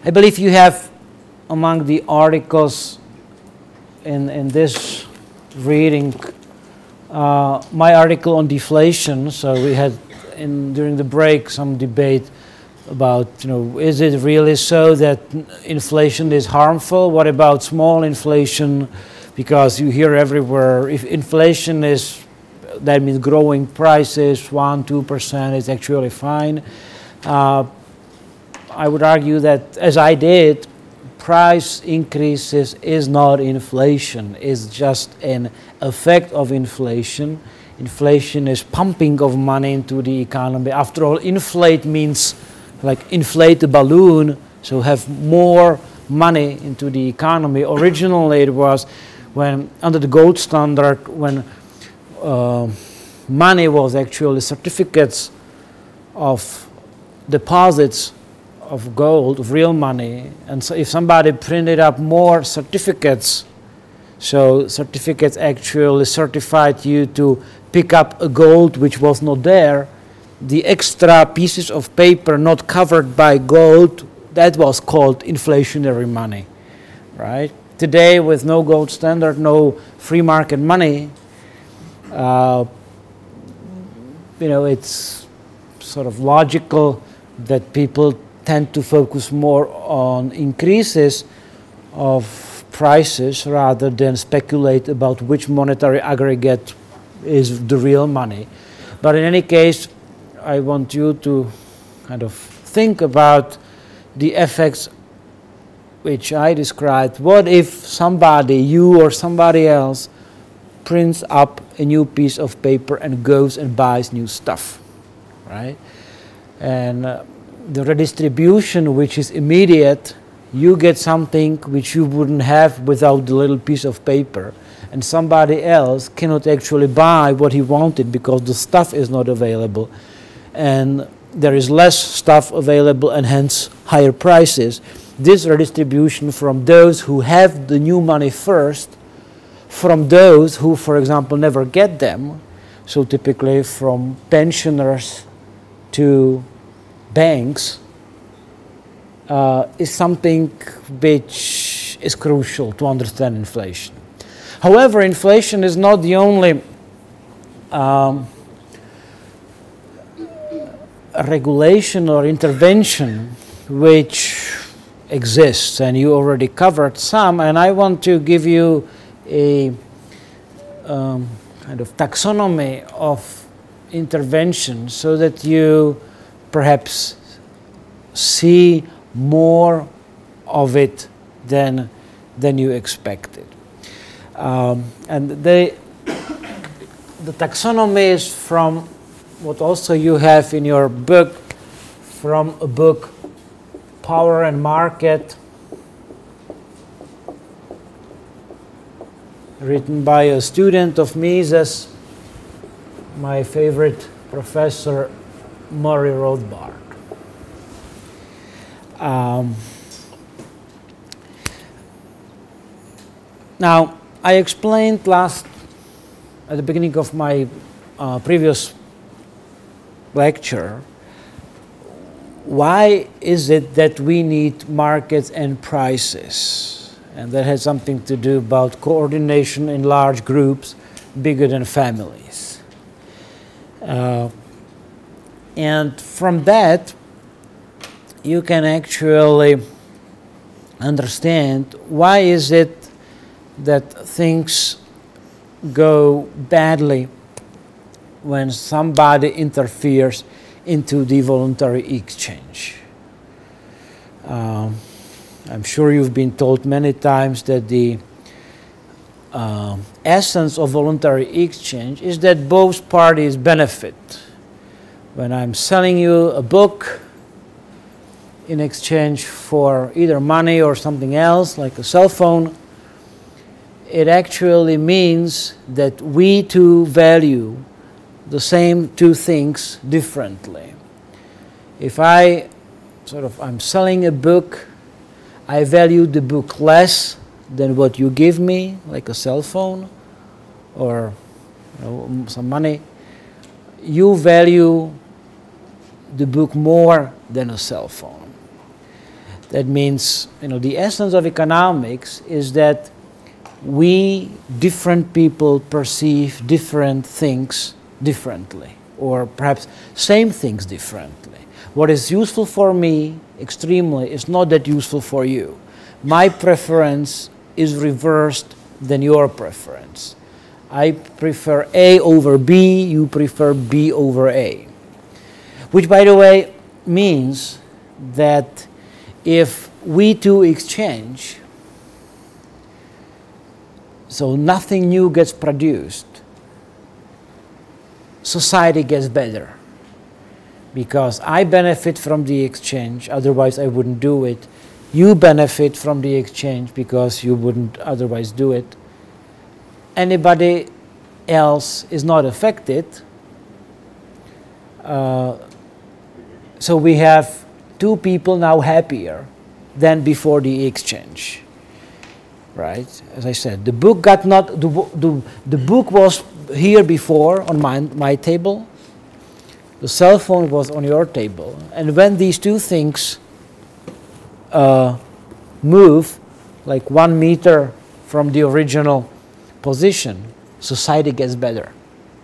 I believe you have among the articles in this reading my article on deflation. So we had during the break some debate about, is it really so that inflation is harmful? What about small inflation? Because you hear everywhere, if inflation is, that means growing prices, 1–2% is actually fine. I would argue that, as I did, price increases is not inflation, it's just an effect of inflation. Inflation is pumping of money into the economy. After all, inflate means like inflate a balloon, so have more money into the economy. Originally it was when, under the gold standard, when money was actually certificates of deposits of gold, of real money, and so if somebody printed up more certificates, so certificates actually certified you to pick up a gold which was not there, the extra pieces of paper not covered by gold, that was called inflationary money, right? Today, with no gold standard, no free market money, it's sort of logical that people tend to focus more on increases of prices rather than speculate about which monetary aggregate is the real money. But in any case, I want you to kind of think about the effects which I described. What if somebody, you or somebody else, prints up a new piece of paper and goes and buys new stuff, right? And the redistribution, which is immediate, you get something which you wouldn't have without the little piece of paper, and somebody else cannot actually buy what he wanted because the stuff is not available, and there is less stuff available and hence higher prices. This redistribution from those who have the new money first, from those who, for example, never get them, so typically from pensioners to banks, is something which is crucial to understand inflation. However, inflation is not the only regulation or intervention which exists, and you already covered some, and I want to give you a kind of taxonomy of intervention so that you perhaps see more of it than you expected. And the taxonomy is from what also you have in your book, from a book, Power and Market, written by a student of Mises, my favorite professor, Murray Rothbard. Now, I explained at the beginning of my previous lecture, why is it that we need markets and prices? And that has something to do about coordination in large groups, bigger than families. And from that, you can actually understand why is it that things go badly when somebody interferes into the voluntary exchange. I'm sure you've been told many times that the essence of voluntary exchange is that both parties benefit. When I'm selling you a book in exchange for either money or something else, like a cell phone, it actually means that we two value the same two things differently. If I'm selling a book, I value the book less than what you give me, like a cell phone or some money. You value the book more than a cell phone. That means, the essence of economics is that we, different people, perceive different things differently, or perhaps same things differently. What is useful for me extremely is not that useful for you. My preference is reversed than your preference. I prefer A over B, you prefer B over A. Which, by the way, means that if we two exchange, so nothing new gets produced, society gets better. Because I benefit from the exchange, otherwise I wouldn't do it. You benefit from the exchange because you wouldn't otherwise do it. Anybody else is not affected. So we have two people now happier than before the exchange, right? As I said, the book got not the book was here before on my table. The cell phone was on your table, and when these two things move like 1 meter from the original position, society gets better,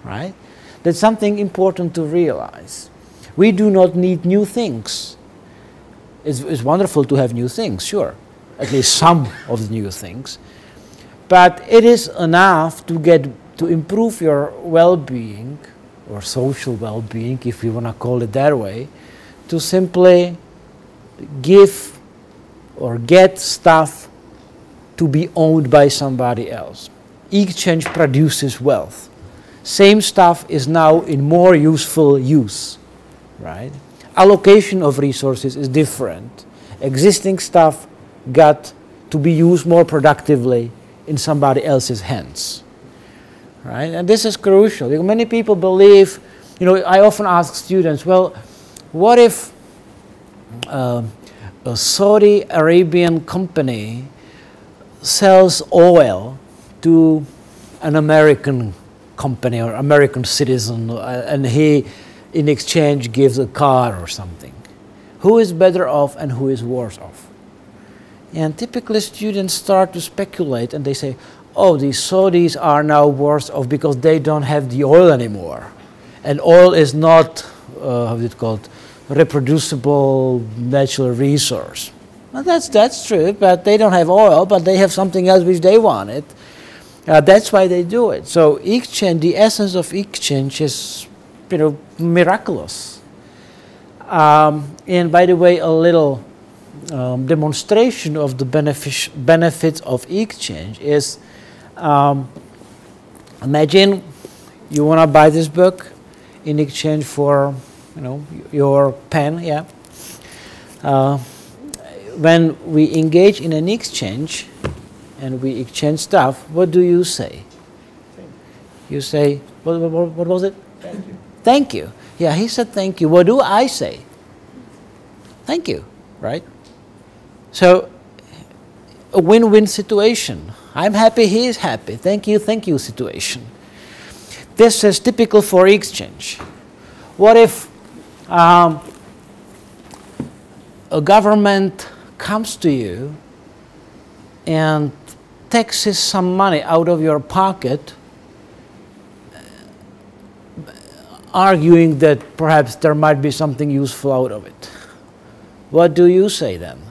right? That's something important to realize. We do not need new things. It's wonderful to have new things, sure, at least some of the new things, but it is enough to improve your well-being or social well-being, if you want to call it that way, to simply give or get stuff to be owned by somebody else. Exchange produces wealth. Same stuff is now in more useful use, right? Allocation of resources is different. Existing stuff got to be used more productively in somebody else's hands, right? And this is crucial. Many people believe, I often ask students, well, what if a Saudi Arabian company sells oil to an American company or American citizen, and he, in exchange, gives a car or something? Who is better off and who is worse off? And typically students start to speculate and they say, oh, these Saudis are now worse off because they don't have the oil anymore. And oil is not, how is it called, reproducible natural resource. Well, that's true, but they don't have oil, but they have something else which they wanted. That's why they do it. So exchange, the essence of exchange is, miraculous. And by the way, a little demonstration of the benefits of exchange is, imagine you want to buy this book in exchange for, your pen, yeah. When we engage in an exchange and we exchange stuff, what do you say? You say, what was it? Thank you. Thank you. Yeah, he said thank you. What do I say? Thank you, right? So, a win-win situation. I'm happy, he is happy. Thank you situation. This is typical for exchange. What if a government comes to you and taxes some money out of your pocket, arguing that perhaps there might be something useful out of it? What do you say then?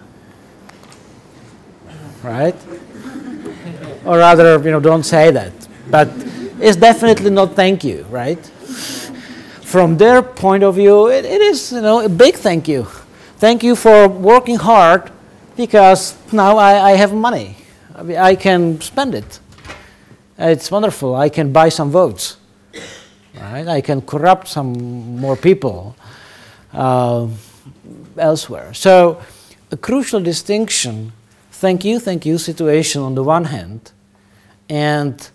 Right? Or rather, don't say that. But it's definitely not thank you, right? From their point of view, it is, a big thank you. Thank you for working hard, because now I have money. I can spend it. It's wonderful. I can buy some votes. Right? I can corrupt some more people elsewhere. So a crucial distinction, thank you situation on the one hand, and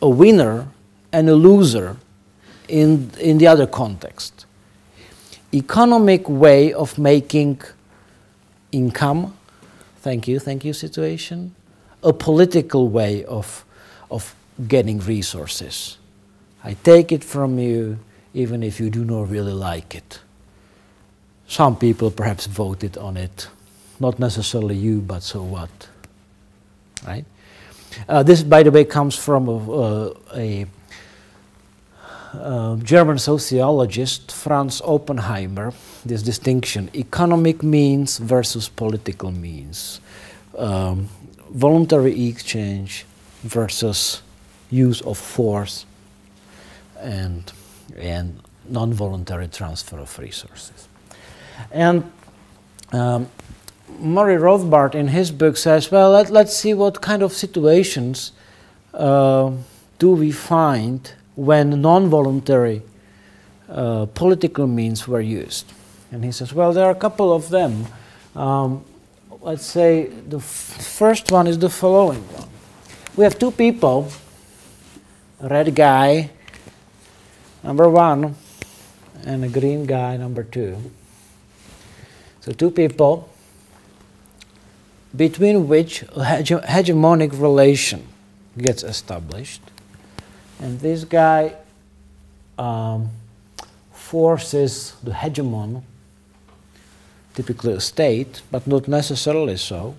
a winner and a loser in the other context. Economic way of making income, thank you situation. A political way of getting resources. I take it from you even if you do not really like it. some people perhaps voted on it. Not necessarily you, but so what, right? This, by the way, comes from a German sociologist, Franz Oppenheimer, this distinction, economic means versus political means, voluntary exchange versus use of force and non-voluntary transfer of resources. And Murray Rothbard in his book says, well, let's see what kind of situations do we find when non-voluntary political means were used. And he says, well, there are a couple of them. Let's say the first one is the following one. We have two people, a red guy, number one, and a green guy, number two. So two people between which a hegemonic relation gets established. And this guy forces the hegemon, typically a state, but not necessarily so,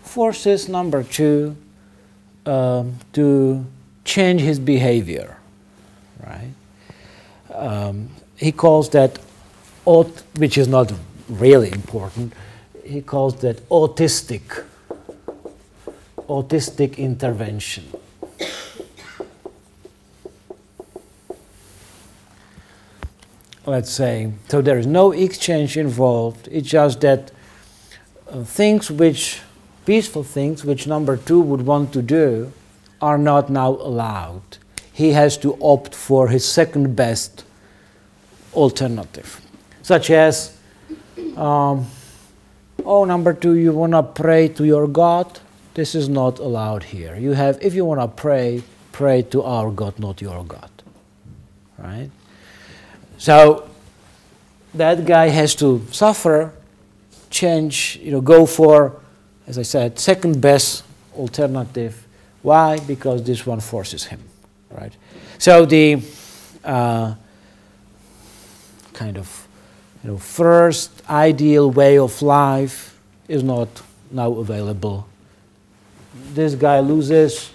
forces number two to change his behavior, right? He calls that, which is not really important, he calls that autistic intervention. Let's say, so there is no exchange involved, it's just that peaceful things which number two would want to do are not now allowed. He has to opt for his second best alternative, such as, number two, you want to pray to your God? This is not allowed here. If you want to pray to our God, not your God, right? So that guy has to suffer, change, go for, as I said, second best alternative. Why? Because this one forces him, right? So the kind of first ideal way of life is not now available. This guy loses.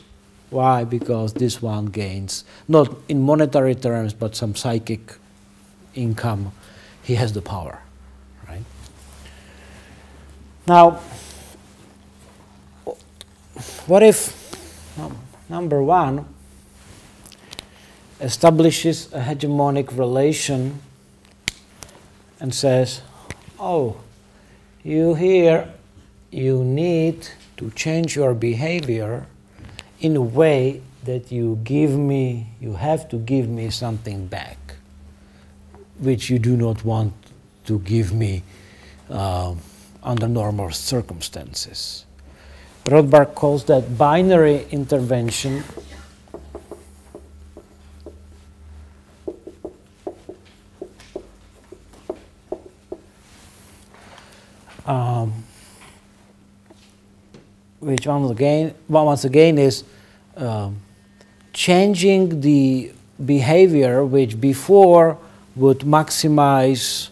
Why? Because this one gains, not in monetary terms, but some psychic income. He has the power, right? Now, what if number one establishes a hegemonic relation and says, oh, you here, you need to change your behavior in a way that you have to give me something back, which you do not want to give me under normal circumstances. Rothbard calls that binary intervention. Which once again is changing the behavior which before would maximize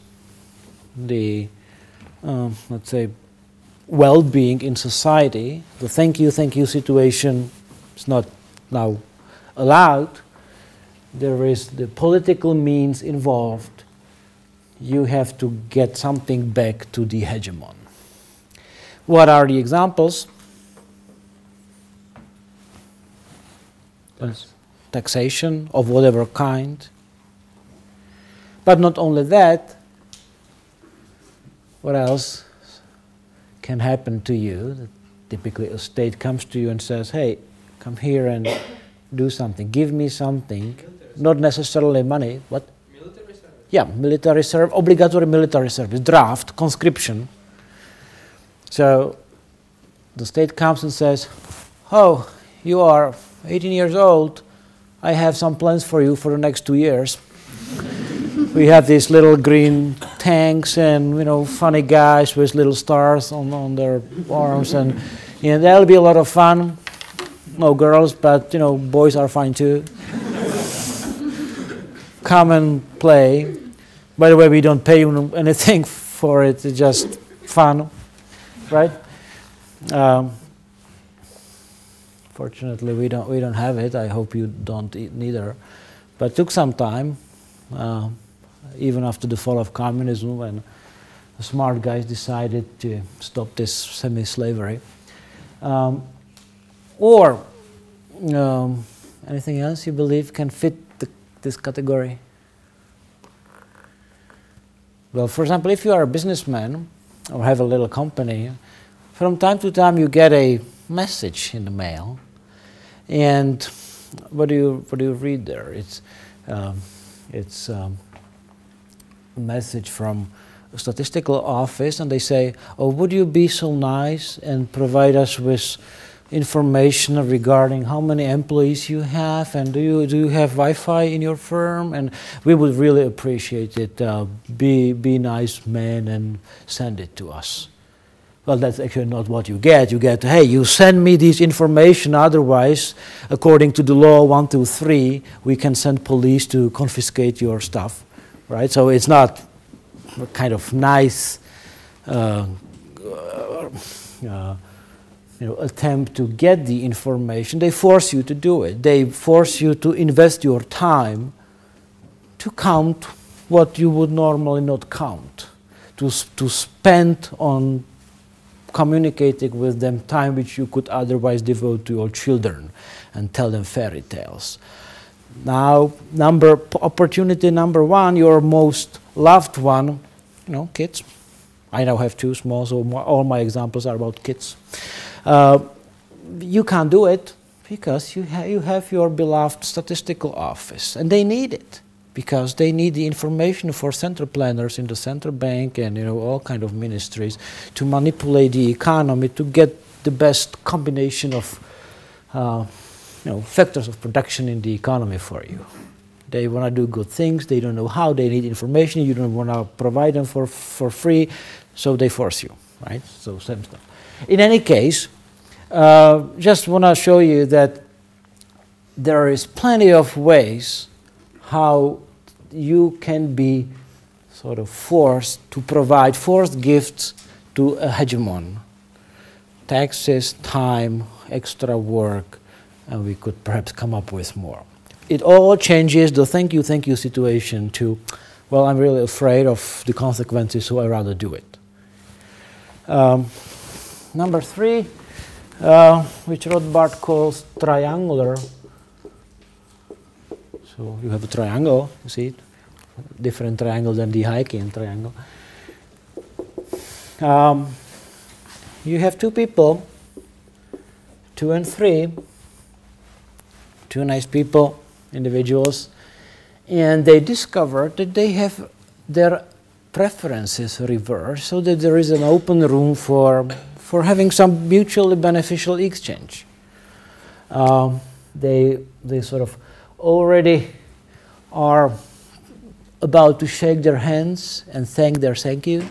the, let's say, well-being in society. The thank you situation is not now allowed. There is the political means involved. You have to get something back to the hegemon. What are the examples? Taxation of whatever kind. But not only that, what else can happen to you? Typically a state comes to you and says, hey, come here and do something, give me something, not necessarily money, what? Military service. Yeah, military service, obligatory military service, draft, conscription. So the state comes and says, oh, you are 18 years old, I have some plans for you for the next 2 years. We have these little green tanks and funny guys with little stars on their arms, and that'll be a lot of fun. No girls, but boys are fine too. Come and play. By the way, we don't pay you anything for it. It's just fun, right? Fortunately, we don't have it. I hope you don't neither. But it took some time, even after the fall of communism, when the smart guys decided to stop this semi-slavery. Or anything else you believe can fit this category? Well, for example, if you are a businessman or have a little company, from time to time you get a message in the mail, and what do you read there? It's a message from a statistical office, and they say, "Oh, would you be so nice and provide us with information regarding how many employees you have, and do you have Wi-Fi in your firm? And we would really appreciate it. Be nice, man, and send it to us." Well, that's actually not what you get. You get, hey, you send me this information, otherwise, according to the law 1, 2, 3, we can send police to confiscate your stuff, right? So it's not a kind of nice attempt to get the information. They force you to do it. They force you to invest your time to count what you would normally not count, to spend on communicating with them time which you could otherwise devote to your children and tell them fairy tales. Now, opportunity number one, your most loved one, kids. I now have 2 small, so all my examples are about kids. You can't do it because you have your beloved statistical office, and they need it because they need the information for central planners in the central bank and all kind of ministries to manipulate the economy to get the best combination of factors of production in the economy for you. They want to do good things. They don't know how. They need information. You don't want to provide them for free, so they force you, right? So same stuff. In any case, just want to show you that there is plenty of ways how you can be sort of forced to provide forced gifts to a hegemon. Taxes, time, extra work, and we could perhaps come up with more. It all changes the thank you situation to, well, I'm really afraid of the consequences, so I'd rather do it. Number 3, which Rothbard calls triangular. So you have a triangle, you see it? Different triangle than the Hykean triangle. You have 2 people, 2 and 3, 2 nice people, individuals, and they discovered that they have their preferences reversed, so that there is an open room for having some mutually beneficial exchange. They sort of already are about to shake their hands and thank you,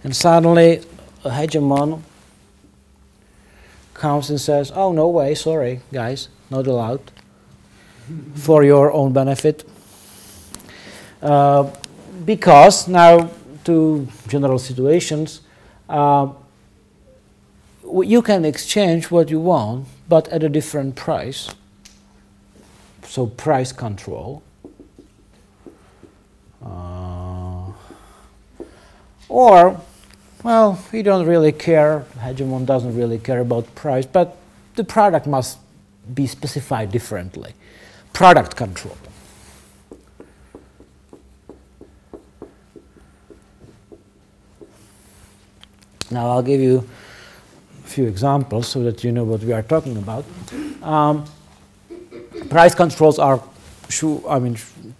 and suddenly a hegemon comes and says, "Oh, no way, sorry, guys, not allowed," for your own benefit. Because now, to general situations, you can exchange what you want, but at a different price. So price control. Or, well, we don't really care, hegemon doesn't really care about price, but the product must be specified differently. Product control. Now I'll give you a few examples so that you know what we are talking about. Price controls are,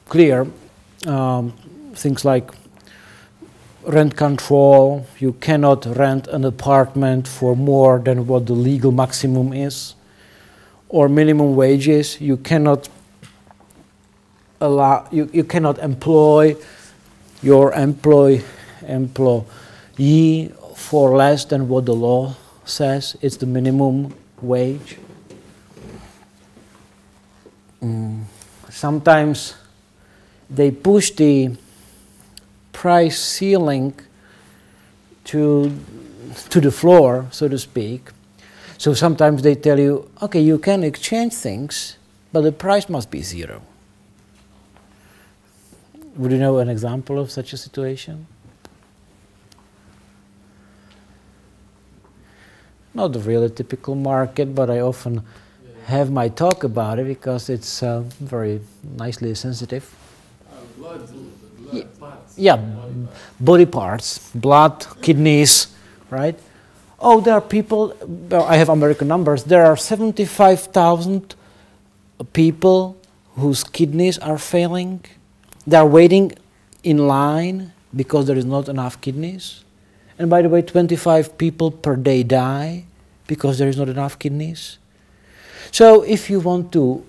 clear. Things like rent control. You cannot rent an apartment for more than what the legal maximum is, or minimum wages. You cannot allow. You cannot employ your employee for less than what the law says. It's the minimum wage. Sometimes they push the price ceiling to the floor, so to speak. So sometimes they tell you, okay, you can exchange things, but the price must be zero. Would you know an example of such a situation? Not the really typical market, but I often have my talk about it because it's very nicely sensitive. Blood parts. Yeah, body parts, blood, kidneys, right? Oh, there are people, well, I have American numbers, there are 75,000 people whose kidneys are failing. They are waiting in line because there is not enough kidneys. And by the way, 25 people per day die because there is not enough kidneys. So if you want to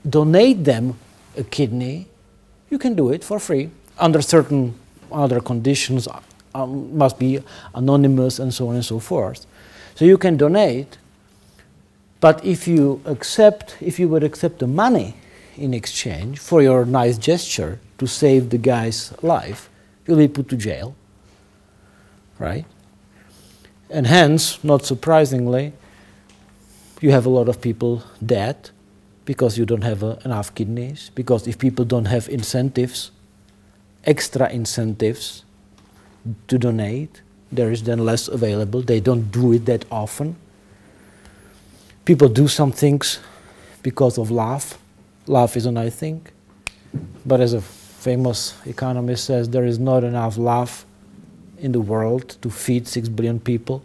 donate them a kidney, you can do it for free under certain other conditions, must be anonymous and so on and so forth. So you can donate, but if you would accept the money in exchange for your nice gesture to save the guy's life, you'll be put to jail, right? And hence, not surprisingly, you have a lot of people dead because you don't have enough kidneys, because if people don't have incentives, extra incentives to donate, there is then less available. They don't do it that often. People do some things because of love. Love is a nice thing. But as a famous economist says, there is not enough love in the world to feed 6 billion people,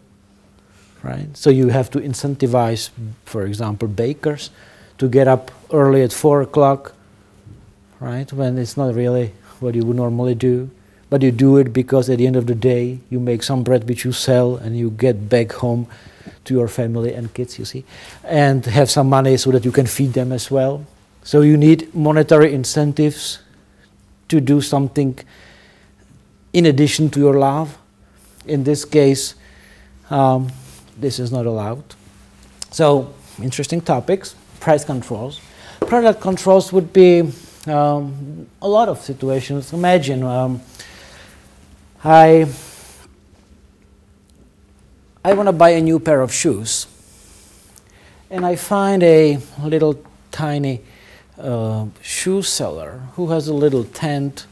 right? So you have to incentivize, for example, bakers to get up early at 4 o'clock, right? When it's not really what you would normally do. But you do it because at the end of the day, you make some bread which you sell and you get back home to your family and kids, you see, and have some money so that you can feed them as well. So you need monetary incentives to do something in addition to your love. In this case, this is not allowed. So, interesting topics. Price controls. Product controls would be a lot of situations. Imagine I want to buy a new pair of shoes, and I find a little tiny shoe seller who has a little tent.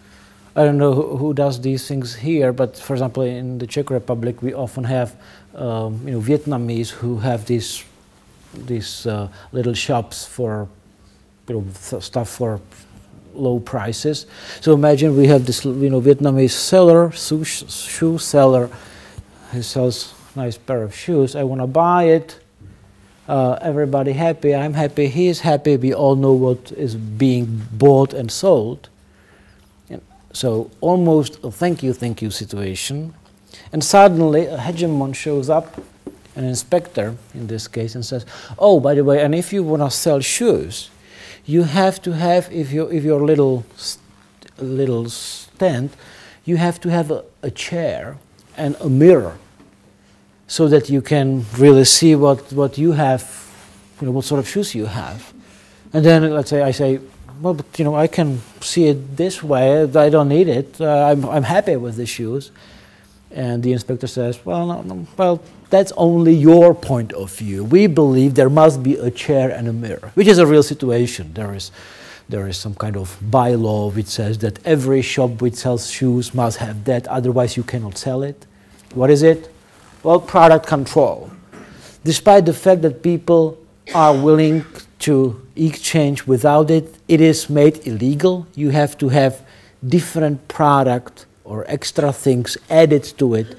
I don't know who does these things here, but for example, in the Czech Republic, we often have Vietnamese who have these little shops for stuff for low prices. So imagine we have this Vietnamese seller, shoe seller, who sells a nice pair of shoes. I want to buy it. Everybody happy. I'm happy. He is happy. We all know what is being bought and sold. So almost a thank you situation. And suddenly a hegemon shows up, an inspector in this case, and says, oh, by the way, and if you want to sell shoes, you have to have, if your little stand, you have to have a chair and a mirror so that you can really see what you have, what sort of shoes you have. And then let's say I say, well, but I can see it this way. I don't need it. I'm happy with the shoes. And the inspector says, well, well, that's only your point of view. We believe there must be a chair and a mirror, which is a real situation. There is some kind of bylaw which says that every shop which sells shoes must have that, otherwise you cannot sell it. What is it? Well, product control. Despite the fact that people are willing to exchange without it, it is made illegal. You have to have different product or extra things added to it.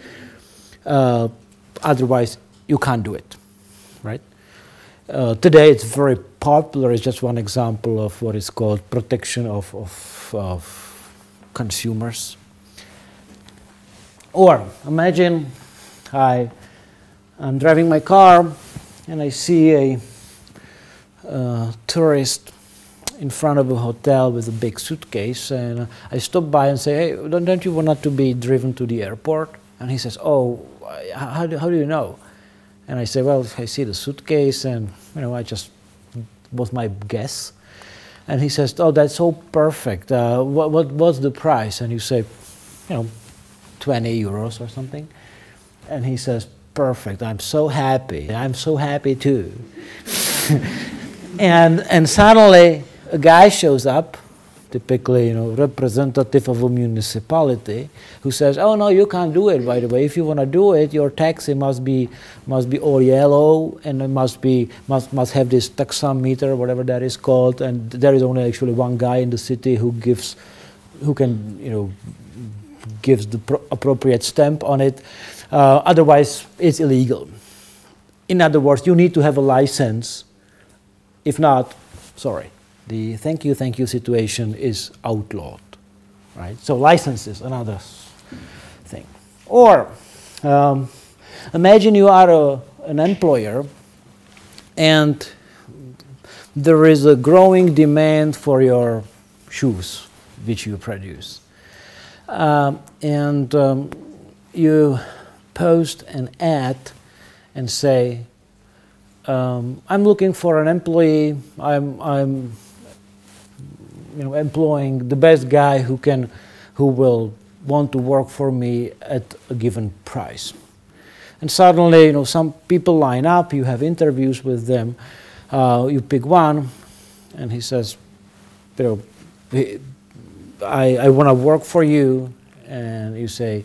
Otherwise, you can't do it, right? Today, it's very popular. It's just one example of what is called protection of consumers. Or imagine I'm driving my car and I see a tourist in front of a hotel with a big suitcase, and I stop by and say, hey, don't you want to be driven to the airport? And he says, oh, how do you know? And I say, well, I see the suitcase, and I just was my guess. And he says, oh, that's so perfect. What's the price? And you say, 20 euros or something. And he says, perfect, I'm so happy. I'm so happy too. and suddenly a guy shows up, typically, representative of a municipality, who says, "Oh no, you can't do it. By the way, if you want to do it, your taxi must be all yellow, and it must have this taxometer, whatever that is called. And there is only actually one guy in the city who can gives the appropriate stamp on it. Otherwise, it's illegal. In other words, you need to have a license. If not, sorry." The thank you situation is outlawed, right? So license is another thing. Or imagine you are an employer and there is a growing demand for your shoes which you produce. You post an ad and say, I'm looking for an employee. I'm employing the best guy who will want to work for me at a given price. And suddenly, some people line up. You have interviews with them. You pick one, and he says, I want to work for you. And you say,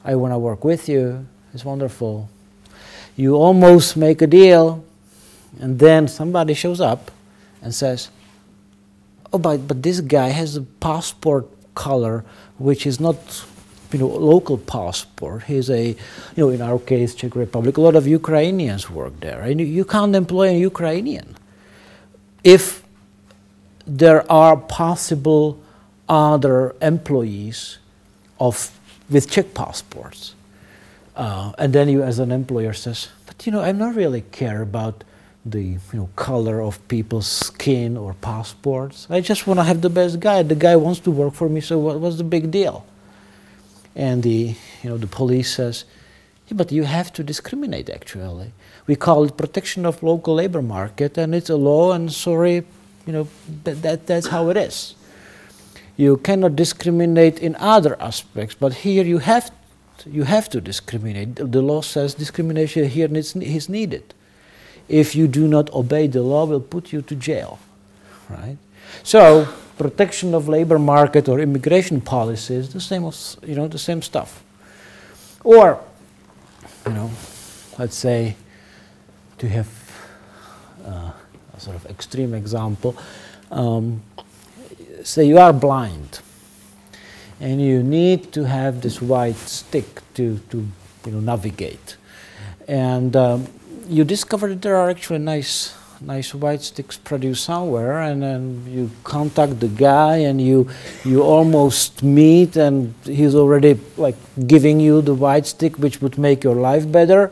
I want to work with you. It's wonderful. You almost make a deal, and then somebody shows up and says, oh, but this guy has a passport color which is not, local passport. He's in our case, Czech Republic, a lot of Ukrainians work there. And you can't employ a Ukrainian. If there are possible other employees with Czech passports, and then you as an employer says, but I'm not really care about the color of people's skin or passports. I just want to have the best guy. The guy wants to work for me, so what's the big deal? And the police says, yeah, but you have to discriminate actually. We call it protection of local labor market, and it's a law, and sorry, that's how it is. You cannot discriminate in other aspects, but here you have to discriminate. The law says discrimination here is needed. If you do not obey the law, will put you to jail, right? So protection of labor market or immigration policy is the same as, the same stuff. Or, let's say, to have a sort of extreme example, say you are blind and you need to have this white stick to navigate, and you discover that there are actually nice white sticks produced somewhere, and then you contact the guy and you almost meet, and he's already giving you the white stick which would make your life better.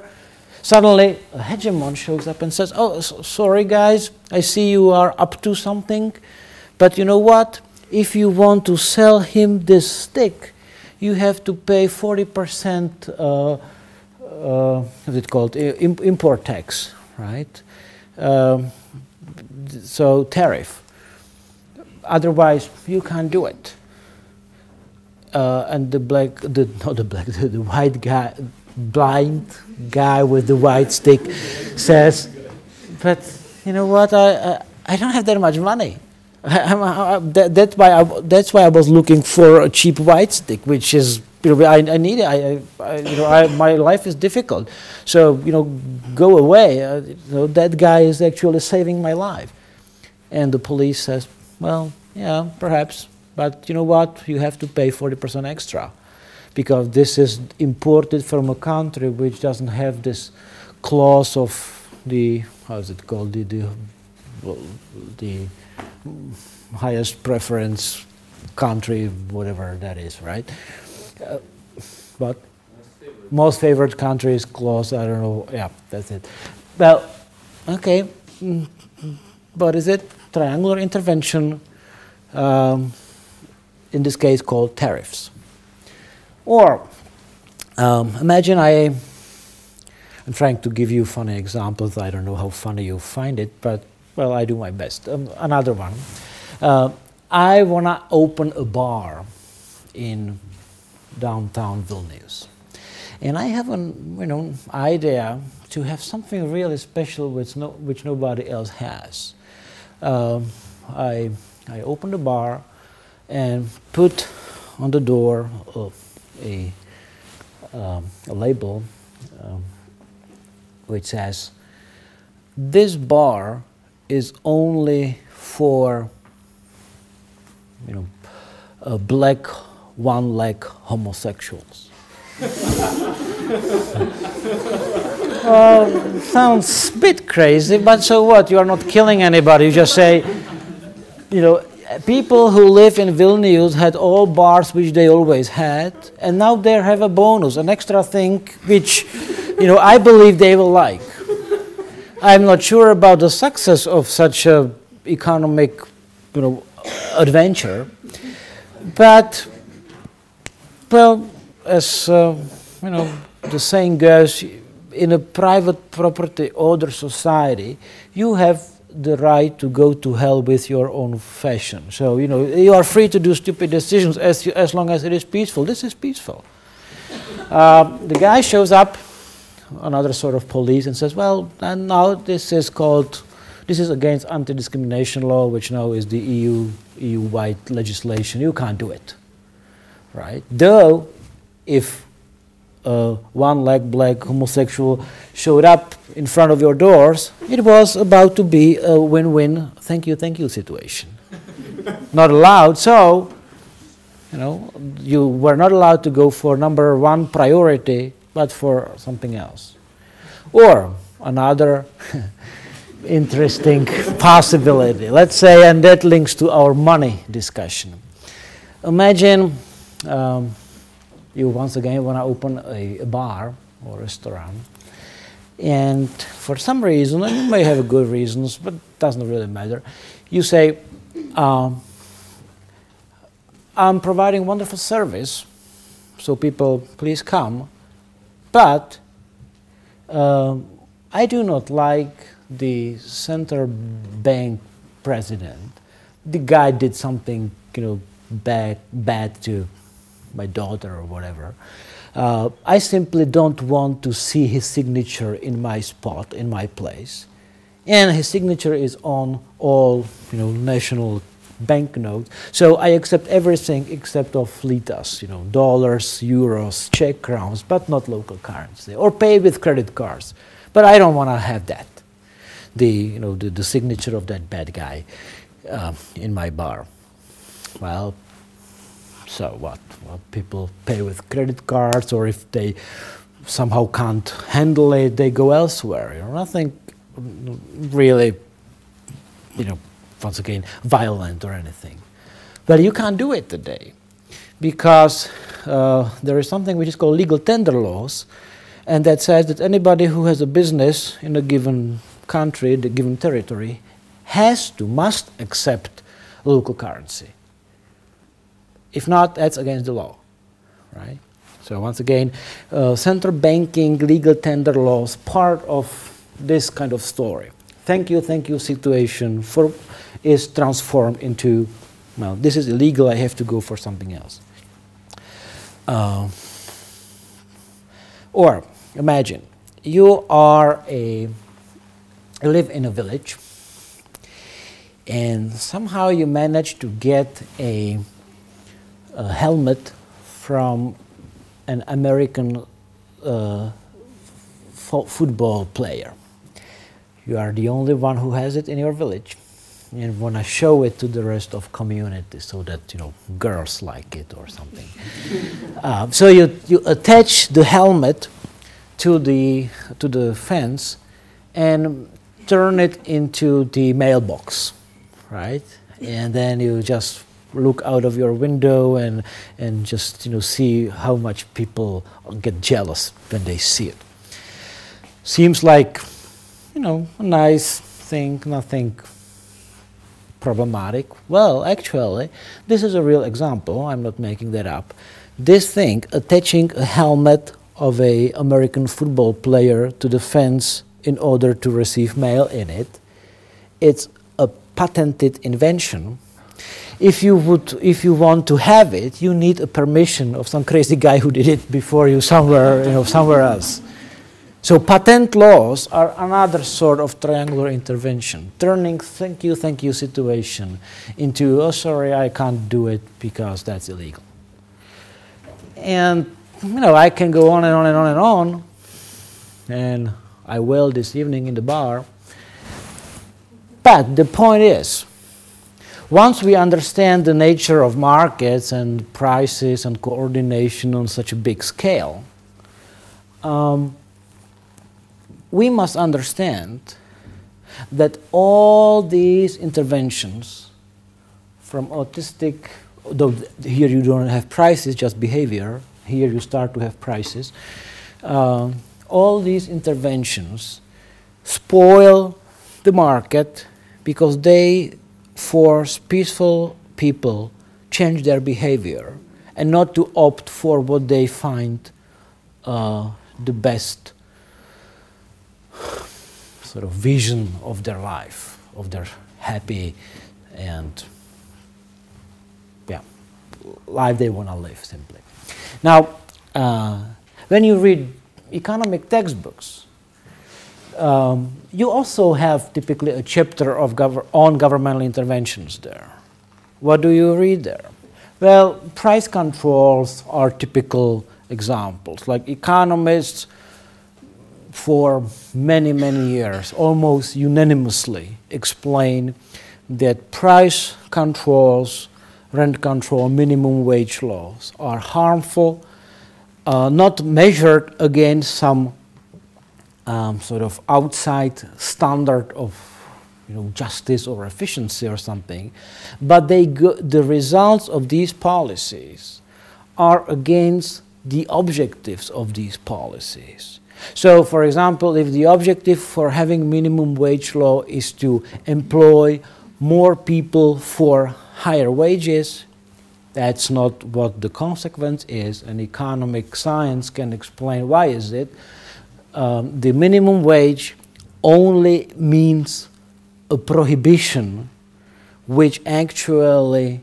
Suddenly a hegemon shows up and says, oh, sorry guys, I see you are up to something, but you know what? If you want to sell him this stick, you have to pay 40% what's it called? Import tax, right? So tariff. Otherwise, you can't do it. And the white guy, blind guy with the white stick, says, "But you know what? I don't have that much money. That's why I was looking for a cheap white stick, which is." I need it. My life is difficult, so go away. That guy is actually saving my life, and the police says, well, yeah, perhaps, but you know what? You have to pay 40% extra, because this is imported from a country which doesn't have this clause of the the highest preference country, whatever that is, right? But most favored countries clause, I don't know, yeah, that's it. Well, okay, but is it triangular intervention, in this case called tariffs? Or imagine I'm trying to give you funny examples. I don't know how funny you find it, but well, I do my best. Another one. I want to open a bar in downtown Vilnius. And I have an idea to have something really special which nobody else has. I opened the bar and put on the door a label which says, "This bar is only for black one-leg homosexuals." Sounds a bit crazy, but so what? You are not killing anybody. You just say, people who live in Vilnius had all bars which they always had, and now they have a bonus, an extra thing which, I believe they will like. I'm not sure about the success of such a economic, adventure, but, well, as the saying goes, in a private property order society, you have the right to go to hell with your own fashion. So, you are free to do stupid decisions as long as it is peaceful. This is peaceful. The guy shows up, another sort of police, and says, well, and now this is against anti-discrimination law, which now is the EU-wide legislation. You can't do it, right? Though, if one-leg black homosexual showed up in front of your doors, it was about to be a win-win, thank you situation. Not allowed, so, you were not allowed to go for number one priority, but for something else. Or another interesting possibility, let's say, and that links to our money discussion. Imagine you once again want to open a bar or restaurant, and for some reason, and you may have good reasons, but it doesn't really matter, you say, I'm providing wonderful service, so people please come, but I do not like the central bank president. The guy did something, bad to my daughter or whatever. I simply don't want to see his signature in my spot, in my place. And his signature is on all, national banknotes. So I accept everything except of litas, dollars, euros, Czech crowns, but not local currency, or pay with credit cards. But I don't want to have that, the signature of that bad guy in my bar. Well, so what? Well, people pay with credit cards, or if they somehow can't handle it, they go elsewhere. Nothing really, once again, violent or anything. But you can't do it today, because there is something which is called legal tender laws, and that says that anybody who has a business in a given country, the given territory, must accept local currency. If not, that's against the law, right? So once again, central banking, legal tender laws, part of this kind of story. Thank you situation is transformed into, well, this is illegal, I have to go for something else. Or imagine you live in a village, and somehow you manage to get a helmet from an American football player. You are the only one who has it in your village, and want to show it to the rest of community so that girls like it or something. So you attach the helmet to the fence and turn it into the mailbox, right? And then you just look out of your window and just see how much people get jealous when they see it. Seems like a nice thing, nothing problematic. Well, actually, this is a real example. I'm not making that up. This thing, attaching a helmet of an American football player to the fence in order to receive mail in it, it's a patented invention. if you want to have it, you need a permission of some crazy guy who did it before you somewhere, somewhere else. So patent laws are another sort of triangular intervention, turning thank you situation into, oh sorry, I can't do it because that's illegal. And I can go on and on and on and on, and I will this evening in the bar. But the point is, once we understand the nature of markets and prices and coordination on such a big scale, we must understand that all these interventions, from autistic, though here you don't have prices, just behavior, here you start to have prices, all these interventions spoil the market because they force peaceful people change their behavior and not to opt for what they find the best sort of vision of their life, of their happy and life they want to live simply. Now, when you read economic textbooks, you also have typically a chapter of on governmental interventions there. What do you read there? Well, price controls are typical examples. Like economists for many, many years almost unanimously explain that price controls, rent control, minimum wage laws are harmful, not measured against some sort of outside standard of justice or efficiency or something, but the results of these policies are against the objectives of these policies. So, for example, if the objective for having minimum wage law is to employ more people for higher wages, that's not what the consequence is, and economic science can explain why is it. The minimum wage only means a prohibition which actually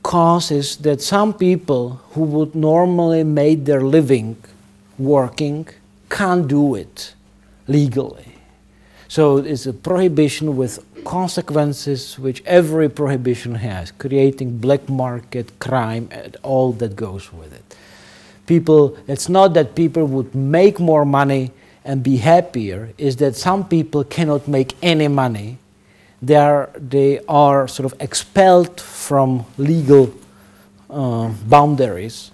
causes that some people who would normally make their living working can't do it legally. So it's a prohibition with consequences which every prohibition has, creating black market crime and all that goes with it. It's not that people would make more money and be happier, is that some people cannot make any money. They are sort of expelled from legal boundaries,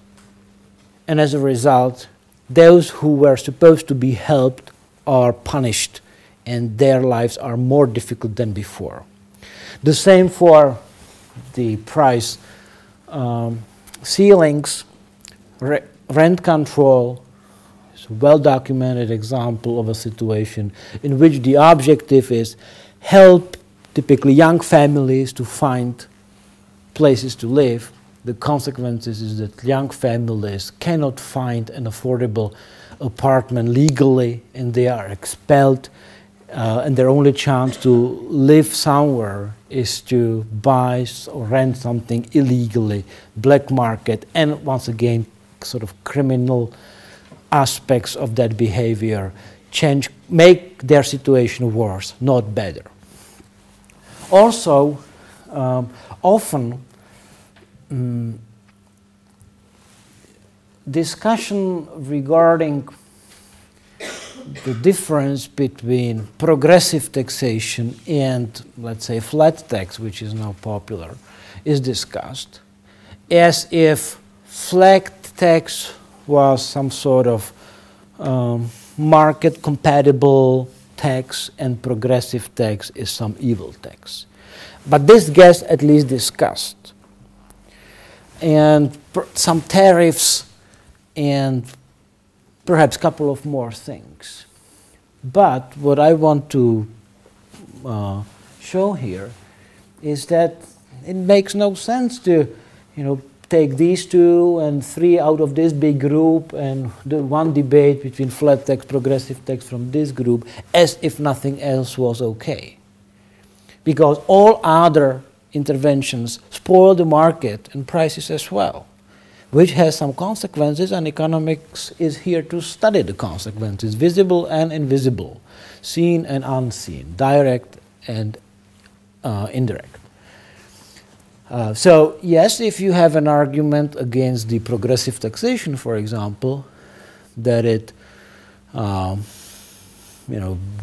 and as a result, those who were supposed to be helped are punished, and their lives are more difficult than before. The same for the price ceilings, rent control. It's a well-documented example of a situation in which the objective is help typically young families to find places to live. The consequences is that young families cannot find an affordable apartment legally, and they are expelled, and their only chance to live somewhere is to buy or rent something illegally, black market, and once again sort of criminal aspects of that behavior make their situation worse, not better. Also, often discussion regarding the difference between progressive taxation and, let's say, flat tax, which is now popular, is discussed as if flat tax was some sort of market-compatible tax and progressive tax is some evil tax. But this gets at least discussed. And some tariffs and perhaps a couple of more things. But what I want to show here is that it makes no sense to, take these two and three out of this big group and the one debate between flat tax, progressive tax from this group as if nothing else was okay. because all other interventions spoil the market and prices as well, which has some consequences, and economics is here to study the consequences, visible and invisible, seen and unseen, direct and indirect. So yes, if you have an argument against the progressive taxation, for example, that it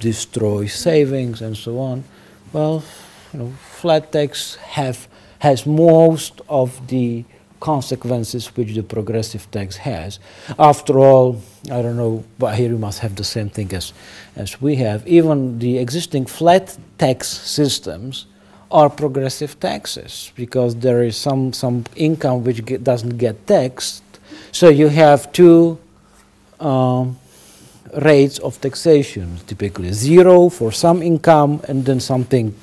destroys savings and so on, well, flat tax has most of the consequences which the progressive tax has. After all, I don't know, but here you must have the same thing as we have. Even the existing flat tax systems are progressive taxes, because there is some income which doesn't get taxed. So you have two rates of taxation, typically 0 for some income and then something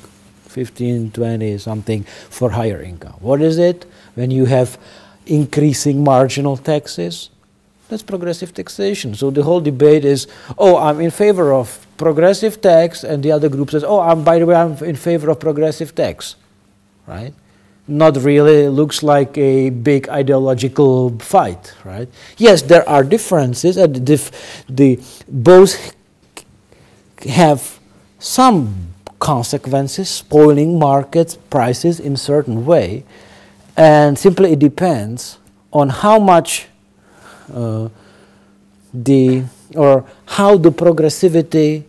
15, 20, something for higher income. What is it? When you have increasing marginal taxes, that's progressive taxation. So the whole debate is, oh, I'm in favor of progressive tax, and the other group says, oh, by the way, I'm in favor of progressive tax, right? Not really. It looks like a big ideological fight, right? Yes, there are differences, and both have some consequences, spoiling market prices in certain way, and simply it depends on how much how the progressivity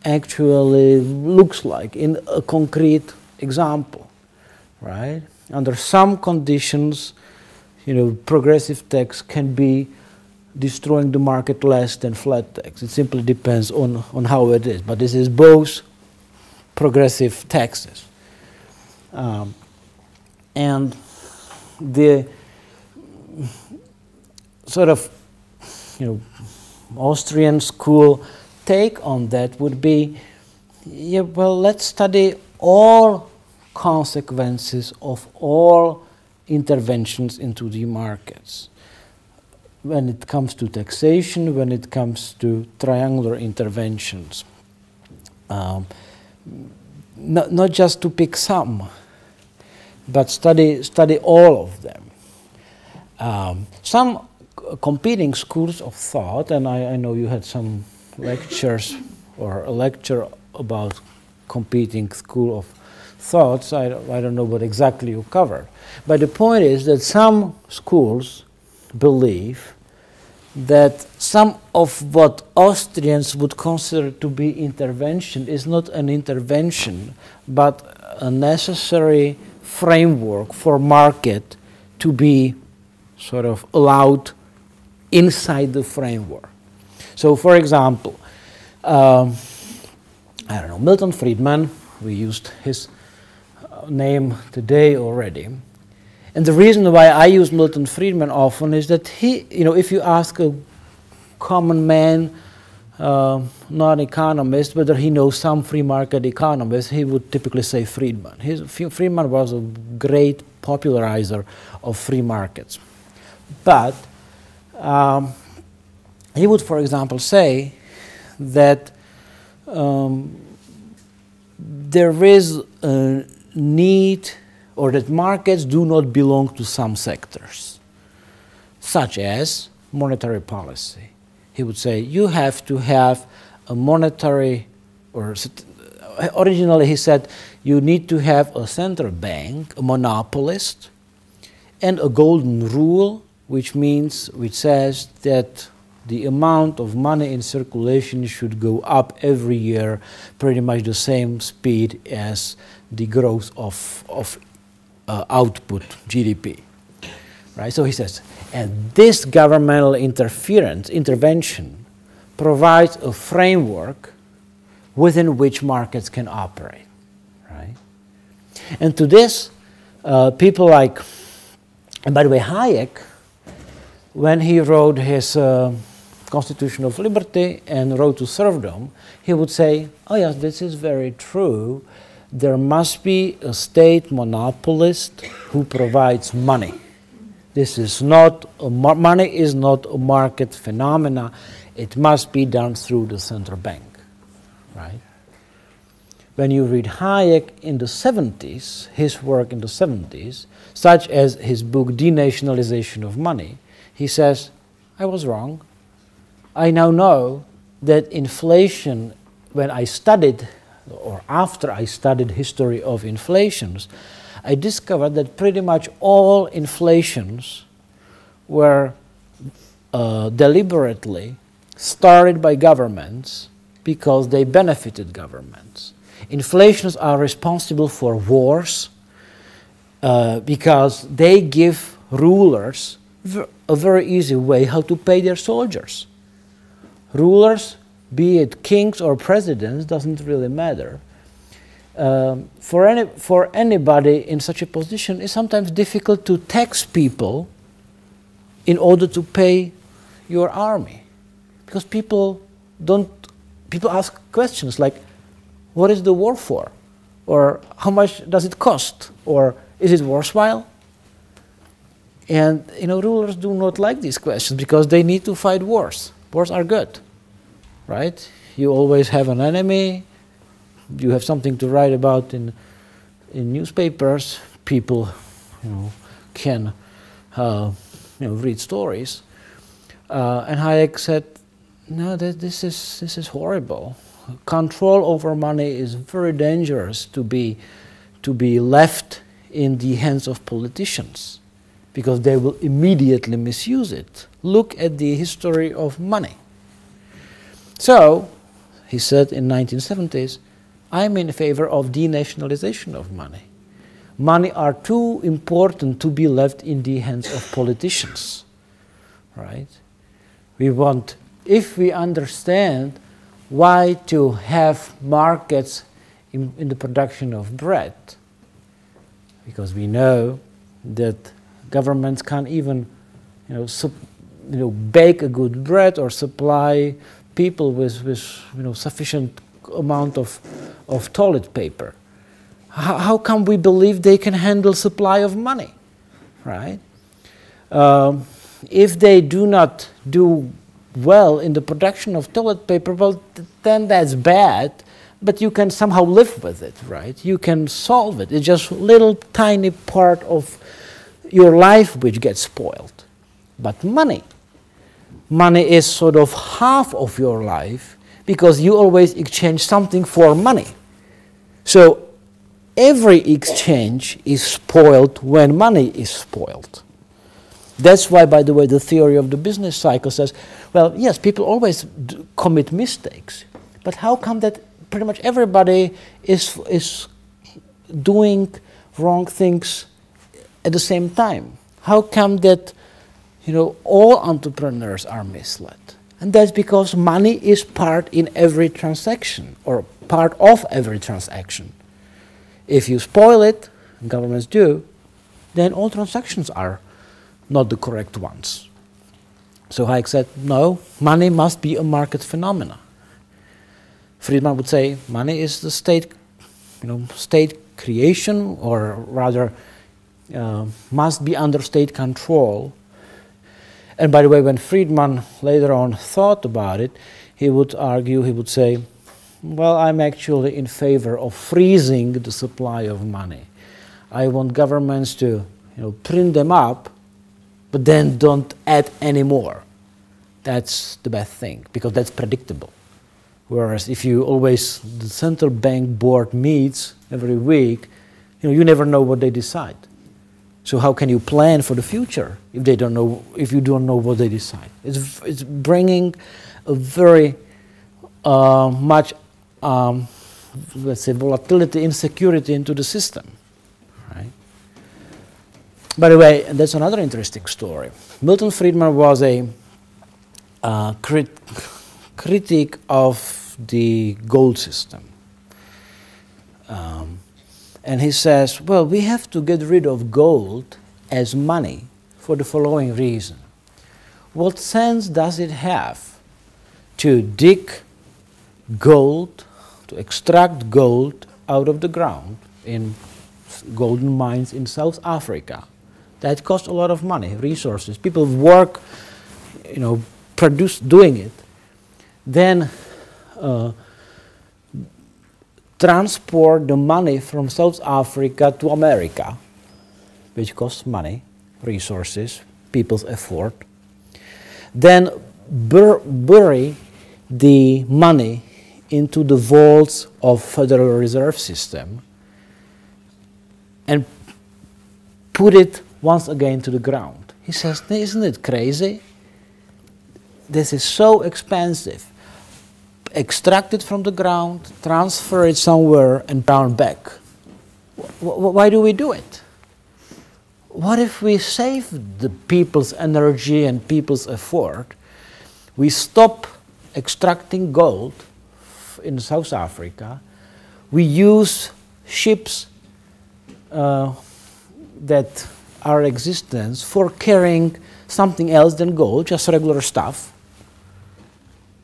actually looks like in a concrete example, right? Under some conditions, progressive tax can be destroying the market less than flat tax. It simply depends on how it is. But this is both progressive taxes. And the sort of Austrian school take on that would be, yeah, well, let's study all consequences of all interventions into the markets. When it comes to taxation, when it comes to triangular interventions. Not just to pick some, but study all of them. Some competing schools of thought, and I know you had some lectures or a lecture about competing school of thoughts. I don't know what exactly you covered. But the point is that some schools believe that some of what Austrians would consider to be intervention is not an intervention, but a necessary framework for market to be sort of allowed inside the framework. So, for example, I don't know, Milton Friedman, we used his name today already. And the reason why I use Milton Friedman often is that he, if you ask a common man, non-economist, whether he knows some free market economists, he would typically say Friedman. Friedman was a great popularizer of free markets. But he would, for example, say that there is a need, or that markets do not belong to some sectors, such as monetary policy. He would say you have to have a monetary, or originally he said you need to have a central bank, a monopolist, and a golden rule, which says that the amount of money in circulation should go up every year pretty much the same speed as the growth of output, GDP, right? So he says, and this governmental intervention provides a framework within which markets can operate, right? And to this, people like, and by the way, Hayek, when he wrote his Constitution of Liberty and Road to Serfdom, he would say, oh yes, this is very true. There must be a state monopolist who provides money. This is not, money is not a market phenomena. It must be done through the central bank, right? when you read Hayek in the 70s, his work in the 70s, such as his book Denationalization of Money, he says, I was wrong. I now know that inflation, when I studied, or after I studied history of inflations, I discovered that pretty much all inflations were deliberately started by governments because they benefited governments. Inflations are responsible for wars because they give rulers a very easy way how to pay their soldiers. Rulers, be it kings or presidents, doesn't really matter. For anybody in such a position, it's sometimes difficult to tax people in order to pay your army, because people ask questions like, what is the war for? Or how much does it cost? Or is it worthwhile? And rulers do not like these questions because they need to fight wars. Wars are good, right? You always have an enemy. You have something to write about in newspapers. People, can read stories. And Hayek said, no, this is horrible. Control over money is very dangerous to be left in the hands of politicians, because they will immediately misuse it. Look at the history of money. So, he said in 1970s, I'm in favor of denationalization of money. Money are too important to be left in the hands of politicians, right? If we understand why to have markets in the production of bread, because we know that governments can't even, bake a good bread or supply people with sufficient amount of toilet paper. How come we believe they can handle supply of money, right? If they do not do well in the production of toilet paper, well, then that's bad, but you can somehow live with it, right? You can solve it. It's just a little tiny part of your life which gets spoiled. But money is sort of half of your life, because you always exchange something for money. So every exchange is spoiled when money is spoiled. That's why, by the way, the theory of the business cycle says, well, yes, people always commit mistakes, but how come that pretty much everybody is doing wrong things at the same time? How come that all entrepreneurs are misled? And that's because money is part in every transaction, or part of every transaction. If you spoil it, and governments do, then all transactions are not the correct ones. So Hayek said, no, money must be a market phenomena. Friedman would say, money is the state creation, or rather, must be under state control. And by the way, when Friedman later on thought about it, he would say, well, I'm actually in favor of freezing the supply of money. I want governments to print them up, but then don't add any more. That's the best thing, because that's predictable. Whereas if the central bank board meets every week, you never know what they decide. So how can you plan for the future if you don't know what they decide? It's bringing a very much, let's say, volatility, insecurity into the system, right? By the way, and that's another interesting story. Milton Friedman was a critic of the gold system. And he says, well, we have to get rid of gold as money for the following reason. What sense does it have to dig gold, to extract gold out of the ground in golden mines in South Africa? That costs a lot of money, resources. People work, doing it. Then transport the money from South Africa to America, which costs money, resources, people's effort, then bury the money into the vaults of Federal Reserve System and put it once again to the ground. He says, isn't it crazy? This is so expensive. Extract it from the ground, transfer it somewhere, and down back. Why do we do it? What if we save the people's energy and people's effort? We stop extracting gold in South Africa. We use ships that are in existence for carrying something else than gold, just regular stuff.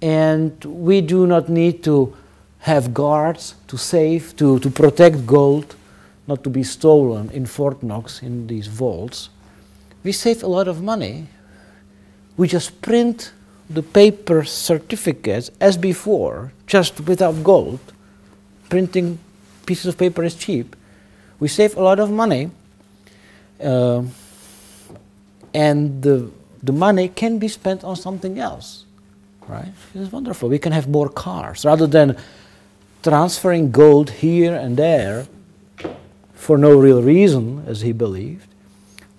And we do not need to have guards to save, to protect gold, not to be stolen in Fort Knox in these vaults. We save a lot of money. We just print the paper certificates as before, just without gold. Printing pieces of paper is cheap. We save a lot of money, and the money can be spent on something else. Right? It's wonderful. We can have more cars rather than transferring gold here and there for no real reason, as he believed.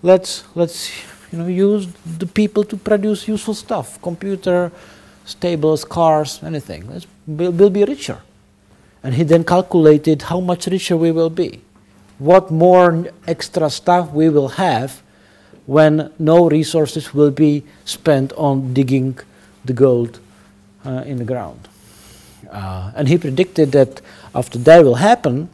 Let's use the people to produce useful stuff: computer, stables, cars, anything. We'll be richer. And he then calculated how much richer we will be, what more extra stuff we will have when no resources will be spent on digging the gold in the ground. And he predicted that after that will happen,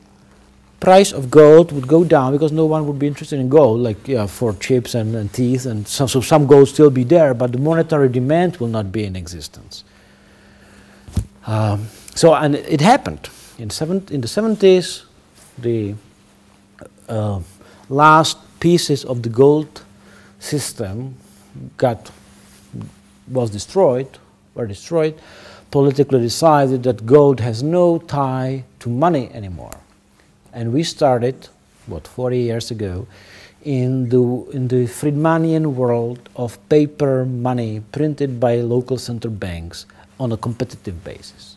price of gold would go down because no one would be interested in gold, like for chips and teeth, and so some gold still be there, but the monetary demand will not be in existence. And it happened. In the 70s, the last pieces of the gold system were destroyed, politically decided that gold has no tie to money anymore. And we started, 40 years ago, in the Friedmanian world of paper money printed by local central banks on a competitive basis.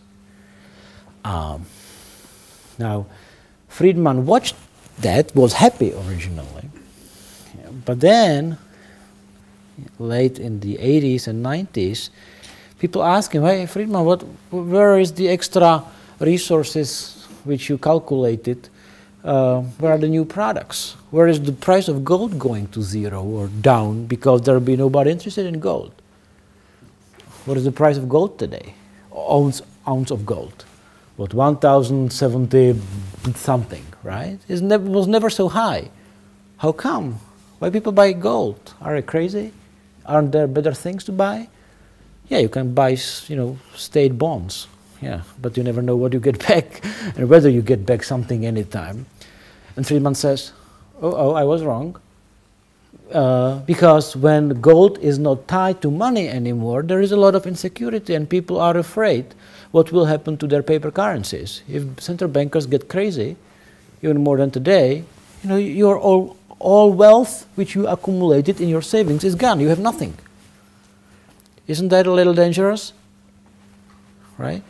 Now, Friedman watched that, was happy originally, but then, late in the 80s and 90s, people ask him, hey, Friedman, where is the extra resources which you calculated? Where are the new products? Where is the price of gold going to zero or down because there will be nobody interested in gold? What is the price of gold today? Ounce of gold. 1,070 something, right? It was never so high. How come? Why people buy gold? Are they crazy? Aren't there better things to buy? Yeah, you can buy, state bonds. Yeah, but you never know what you get back and whether you get back something anytime. And Friedman says, oh, I was wrong. Because when gold is not tied to money anymore, there is a lot of insecurity and people are afraid what will happen to their paper currencies. If central bankers get crazy, even more than today, your all wealth which you accumulated in your savings is gone. You have nothing. Isn't that a little dangerous? Right?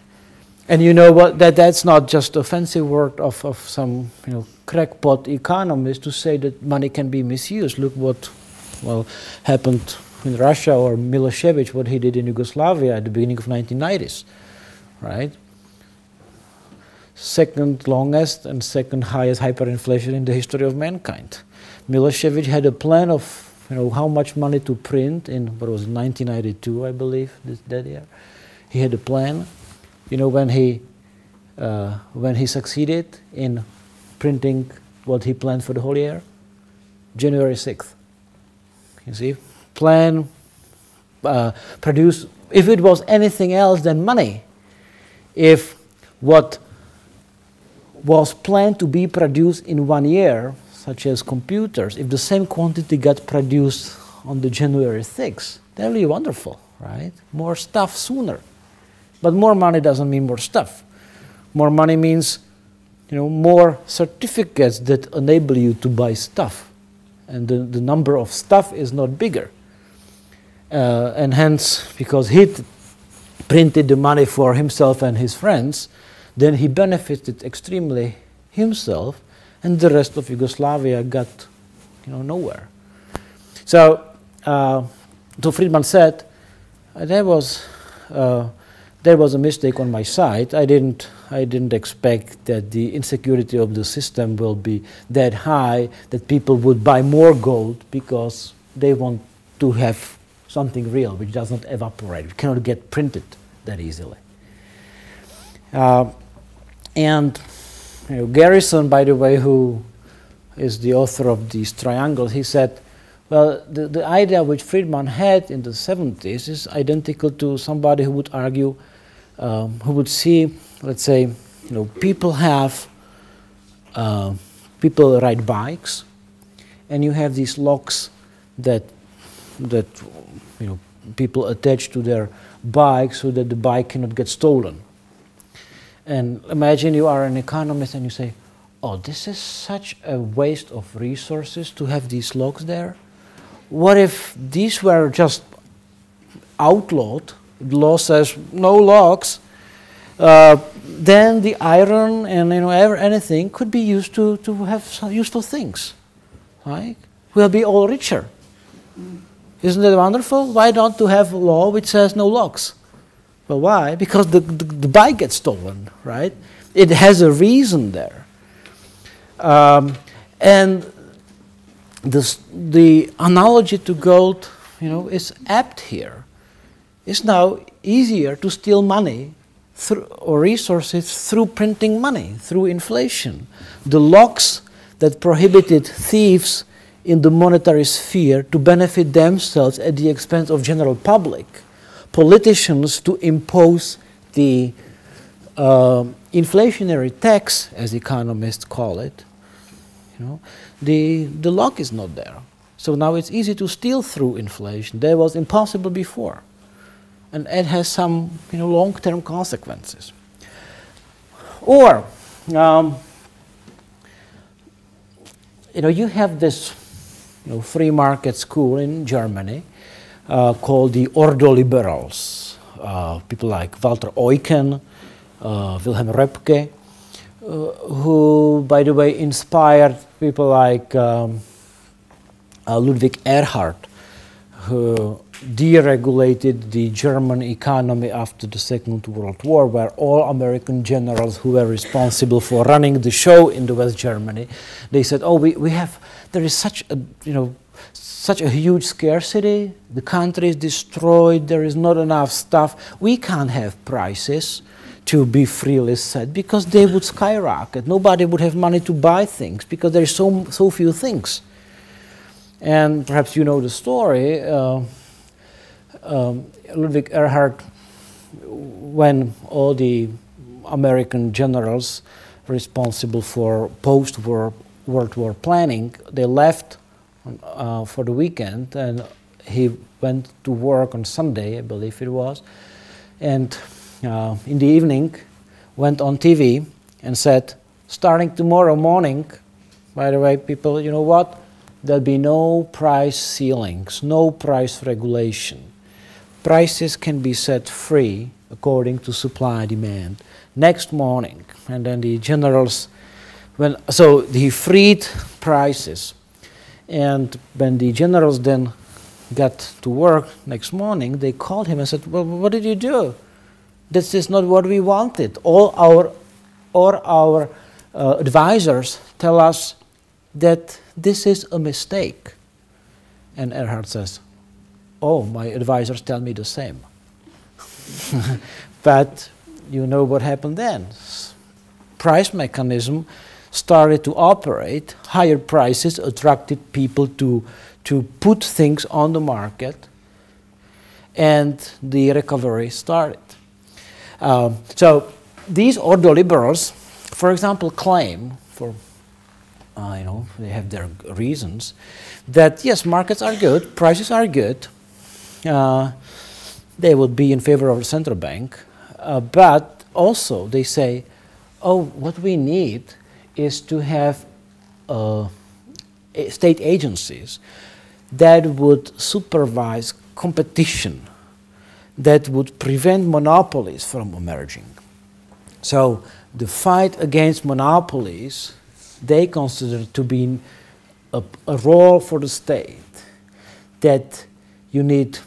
And you know what? That's not just a fancy word of some crackpot economist to say that money can be misused. Look what happened in Russia, or Milosevic, what he did in Yugoslavia at the beginning of 1990s, right? Second longest and second highest hyperinflation in the history of mankind. Milosevic had a plan of how much money to print in 1992, I believe, that year. He had a plan. When he succeeded in printing what he planned for the whole year, January 6th. You see, plan, produce. If it was anything else than money, if what was planned to be produced in 1 year, such as computers, if the same quantity got produced on the January 6th, that would be wonderful, right? More stuff sooner. But more money doesn't mean more stuff. More money means more certificates that enable you to buy stuff, and the number of stuff is not bigger. And hence, because he printed the money for himself and his friends, then he benefited extremely himself, and the rest of Yugoslavia got nowhere. So Friedman said, there was a mistake on my side. I didn't expect that the insecurity of the system will be that high that people would buy more gold because they want to have something real which does not evaporate, which cannot get printed that easily. And Garrison, by the way, who is the author of these triangles, he said, well, the idea which Friedman had in the 70s is identical to somebody who would argue, who would see, let's say, people ride bikes, and you have these locks that people attach to their bike so that the bike cannot get stolen. And imagine you are an economist and you say, oh, this is such a waste of resources to have these locks there. What if these were just outlawed? The law says no locks. Then the iron and anything could be used to have some useful things. Right? We'll be all richer. Isn't that wonderful? Why don't you have a law which says no locks? Well, why? Because the bike gets stolen, right? It has a reason there. And the analogy to gold, is apt here. It's now easier to steal money or resources through printing money, through inflation. The locks that prohibited thieves in the monetary sphere to benefit themselves at the expense of general public, politicians to impose the inflationary tax, as economists call it, the lock is not there. So now it's easy to steal through inflation. That was impossible before. And it has some long-term consequences. Or, you have this free market school in Germany called the Ordoliberals. People like Walter Eucken, Wilhelm Röpke, who, by the way, inspired people like Ludwig Erhard, who deregulated the German economy after the Second World War, where all American generals who were responsible for running the show in the West Germany, they said, oh, there is such a huge scarcity, the country is destroyed, there is not enough stuff, we can't have prices to be freely set because they would skyrocket. Nobody would have money to buy things because there is so few things. And perhaps you know the story. Ludwig Erhard, when all the American generals responsible for post-war World War planning, they left for the weekend, and he went to work on Sunday, I believe it was, and in the evening went on TV and said, starting tomorrow morning, by the way, people, you know what? There'll be no price ceilings, no price regulation. Prices can be set free according to supply and demand. Next morning, and then the generals, so he freed prices. And when the generals then got to work next morning, they called him and said, well, what did you do? This is not what we wanted. All our advisors tell us that this is a mistake. And Erhard says, oh, my advisors tell me the same. But you know what happened then. Price mechanism started to operate. Higher prices attracted people to put things on the market, and the recovery started. So these ordoliberals, for example, claim, they have their reasons, that yes, markets are good, prices are good, they would be in favor of the central bank, but also they say, oh, what we need is to have state agencies that would supervise competition, that would prevent monopolies from emerging. So the fight against monopolies, they consider to be a role for the state, that you need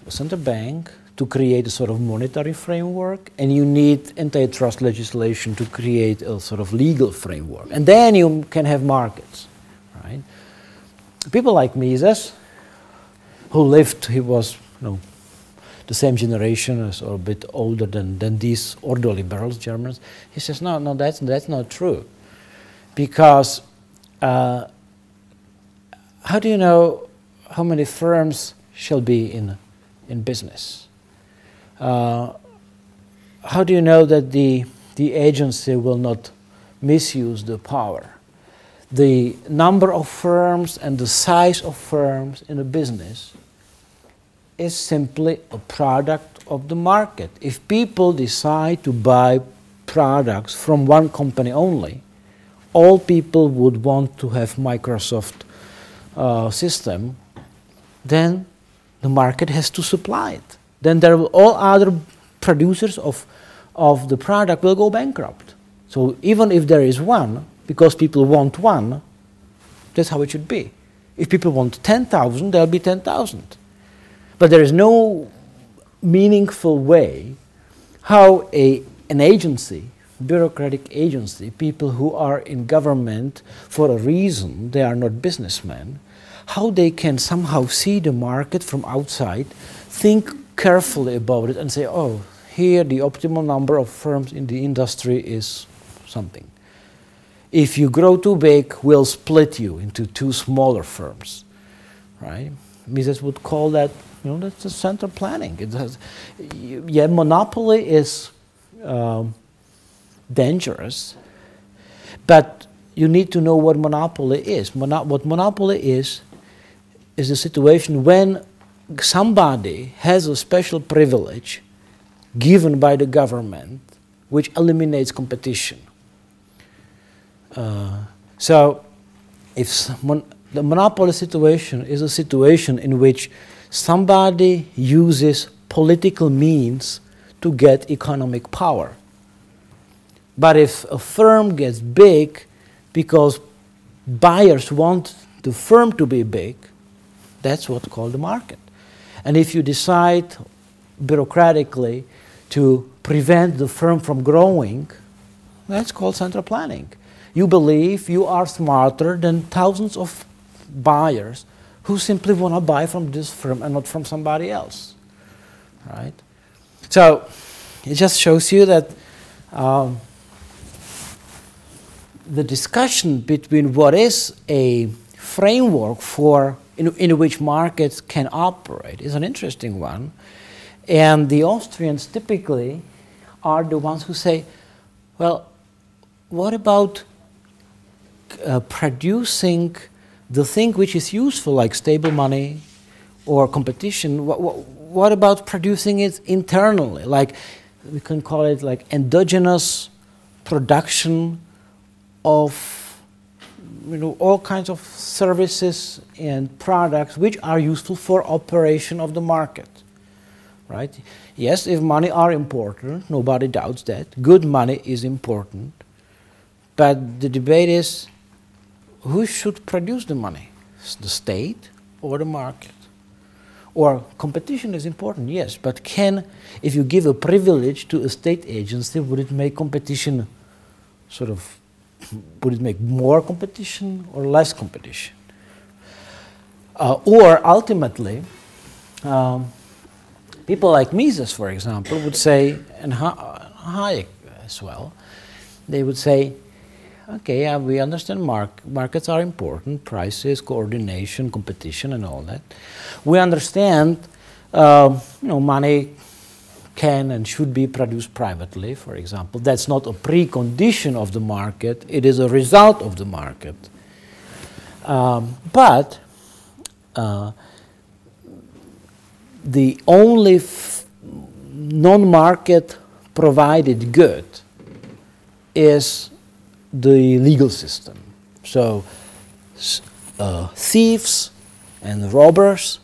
a central bank to create a sort of monetary framework, and you need antitrust legislation to create a sort of legal framework. And then you can have markets, right? People like Mises, who lived, he was, the same generation as, or a bit older than these ordo-liberals, Germans, he says, no, that's not true. Because how do you know how many firms shall be in business? How do you know that the agency will not misuse the power? The number of firms and the size of firms in a business is simply a product of the market. If people decide to buy products from one company only, all people would want to have Microsoft system, then the market has to supply it. Then there will, all other producers of the product will go bankrupt. So even if there is one, because people want one, that's how it should be. If people want 10,000, there'll be 10,000. But there is no meaningful way how an agency, bureaucratic agency, people who are in government for a reason, they are not businessmen, how they can somehow see the market from outside, think carefully about it and say, oh, here the optimal number of firms in the industry is something. If you grow too big, we'll split you into two smaller firms, right? Mises would call that, that's a central planning. It has, yeah, monopoly is dangerous, but you need to know what monopoly is. What monopoly is a situation when somebody has a special privilege given by the government which eliminates competition. So if the monopoly situation is a situation in which somebody uses political means to get economic power. But if a firm gets big because buyers want the firm to be big, that's what's called the market. And if you decide bureaucratically to prevent the firm from growing, that's called central planning. You believe you are smarter than thousands of buyers who simply want to buy from this firm and not from somebody else, right? So it just shows you that the discussion between what is a framework for in which markets can operate is an interesting one, and the Austrians typically are the ones who say, well, what about producing the thing which is useful, like stable money or competition? What about producing it internally? Like, we can call it like endogenous production of all kinds of services and products which are useful for operation of the market, right? Yes, if money are important, nobody doubts that. Good money is important. But the debate is, who should produce the money? The state or the market? Or competition is important, yes, but if you give a privilege to a state agency, would it make competition would it make more competition or less competition? Or ultimately, people like Mises, for example, would say, and Hayek as well, they would say, okay, we understand markets are important, prices, coordination, competition, and all that. We understand, money can and should be produced privately, for example. That's not a precondition of the market, it is a result of the market. But the only non-market provided good is the legal system. So thieves and robbers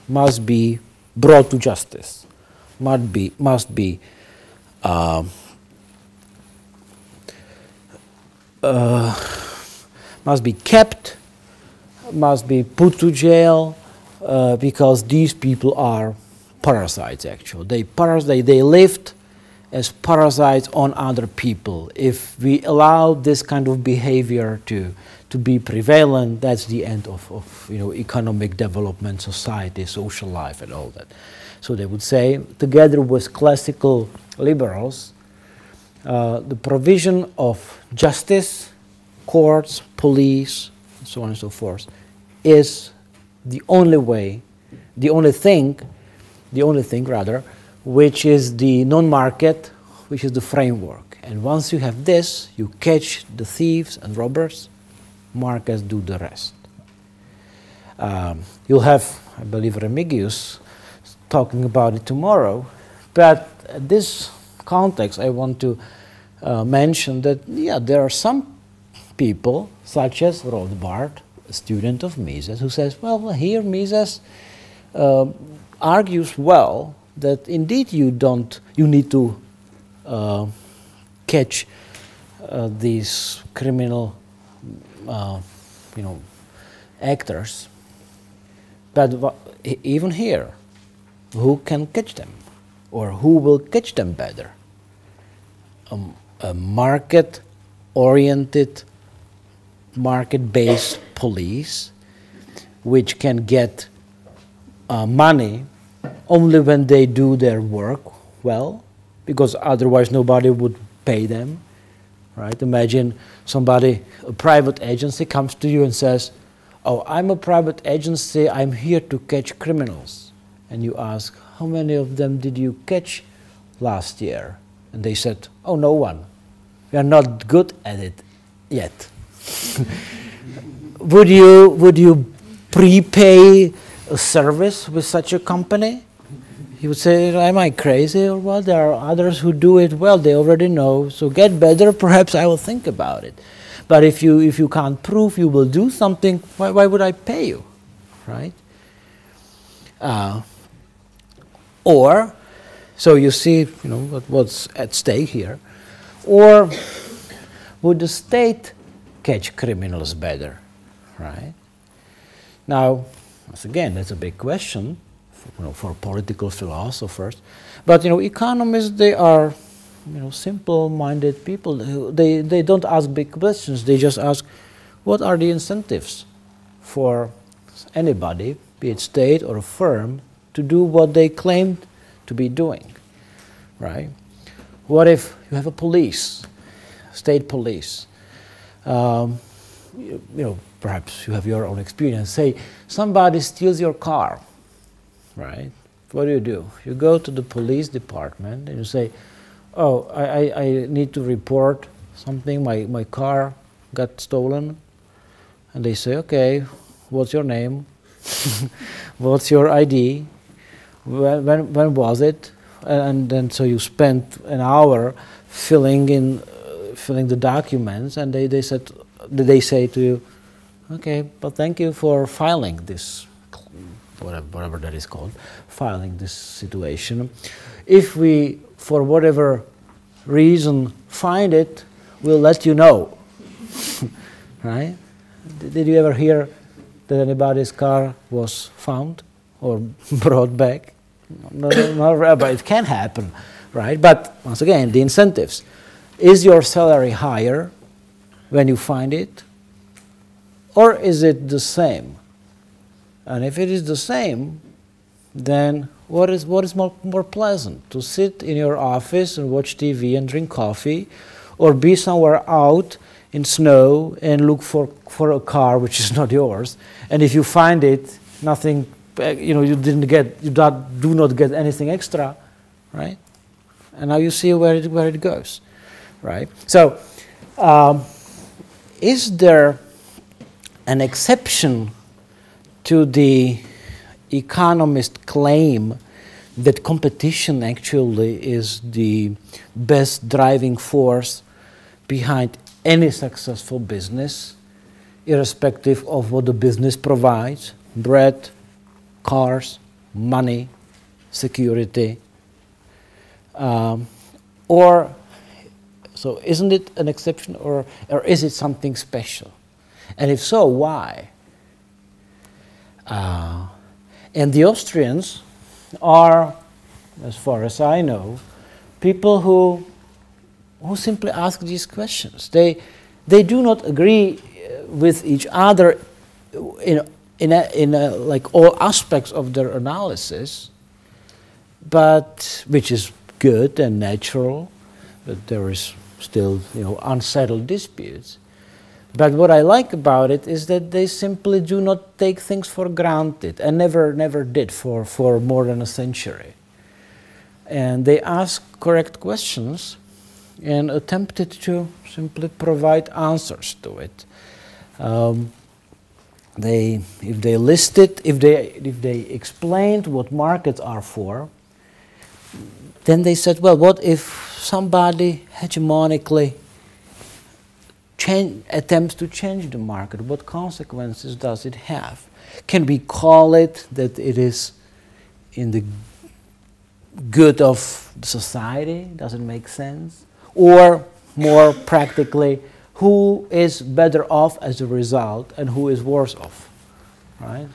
must be brought to justice, must be kept, must be put to jail, because these people are parasites. Actually, they lived as parasites on other people. If we allow this kind of behavior to be prevalent, that's the end of economic development, society, social life, and all that. So they would say, together with classical liberals, the provision of justice, courts, police, and so on and so forth, is the only way, the only thing rather, which is the non-market, which is the framework. And once you have this, you catch the thieves and robbers, markets do the rest. You'll have, I believe, Remigius talking about it tomorrow, but in this context I want to mention that, yeah, there are some people, such as Rothbard, a student of Mises, who says, well, here Mises argues well that indeed you need to catch these criminal actors, but even here, who can catch them, or who will catch them better? A market-oriented, market-based police, which can get money only when they do their work well, because otherwise nobody would pay them, right? Imagine somebody, a private agency comes to you and says, oh, I'm a private agency, I'm here to catch criminals. And you ask, how many of them did you catch last year? And they said, oh, no one. We are not good at it yet. Would you prepay a service with such a company? You would say, am I crazy or what? There are others who do it well, they already know, so get better, perhaps I will think about it. But if you can't prove you will do something, why would I pay you, right? Or, so you see, what's at stake here. Or would the state catch criminals better, right? Now, once again, that's a big question for political philosophers. But economists, they are simple-minded people. They don't ask big questions. They just ask, what are the incentives for anybody, be it state or a firm, to do what they claim to be doing, right? What if you have a police, state police? Perhaps you have your own experience. Say somebody steals your car, right? What do? You go to the police department and you say, oh, I need to report something, my car got stolen. And they say, okay, what's your name? What's your ID? When was it? And then so you spent an hour filling the documents, and they say to you, okay, but thank you for filing this, whatever that is called, filing this situation. If we, for whatever reason, find it, we'll let you know, right? Did you ever hear that anybody's car was found or brought back? Not but it can happen, right? But once again, the incentives. Is your salary higher when you find it? Or is it the same? And if it is the same, then what is more pleasant? To sit in your office and watch TV and drink coffee, or be somewhere out in snow and look for a car which is not yours, and if you find it, nothing, you do not get anything extra, right? And now you see where it goes, right? So, is there an exception to the economist claim that competition actually is the best driving force behind any successful business, irrespective of what the business provides: bread, cars, money, security. Or, so isn't it an exception, or is it something special? And if so, why? And the Austrians are, as far as I know, people who simply ask these questions. They do not agree with each other in like all aspects of their analysis, but which is good and natural, but there is still, unsettled disputes. But what I like about it is that they simply do not take things for granted, and never did for more than a century. And they ask correct questions and attempted to simply provide answers to it. If they explained what markets are for, then they said, well, what if somebody hegemonically attempts to change the market? What consequences does it have? Can we call it that it is in the good of the society? Does it make sense? Or more practically, who is better off as a result and who is worse off, right?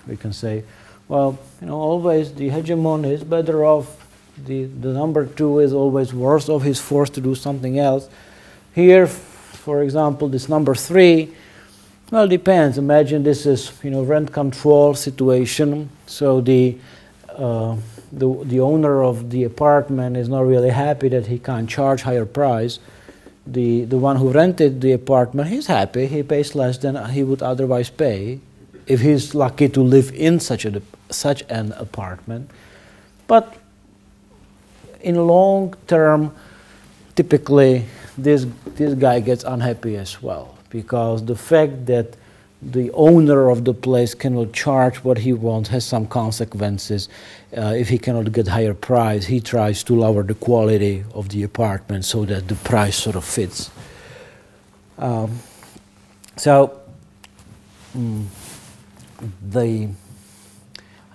We can say, well, always the hegemon is better off, the number two is always worse off, he's forced to do something else. Here, for example, this number three, well, depends. Imagine this is, rent control situation, so the owner of the apartment is not really happy that he can't charge higher price. The one who rented the apartment, he's happy. He pays less than he would otherwise pay if he's lucky to live in such an apartment. But in long term, typically this guy gets unhappy as well, because the fact that the owner of the place cannot charge what he wants has some consequences. If he cannot get higher price, he tries to lower the quality of the apartment so that the price sort of fits. I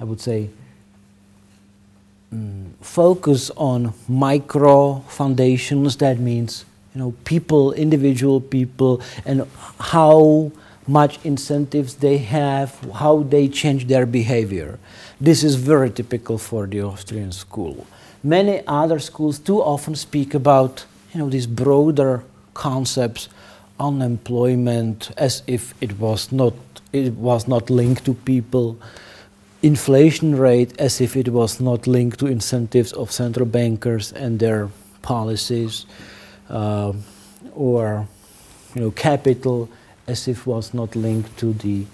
would say, focus on micro foundations. That means, people, individual people, and how much incentives they have, how they change their behavior. This is very typical for the Austrian school. Many other schools too often speak about, these broader concepts, unemployment, as if it was not linked to people, inflation rate, as if it was not linked to incentives of central bankers and their policies, or capital, as if was not linked to the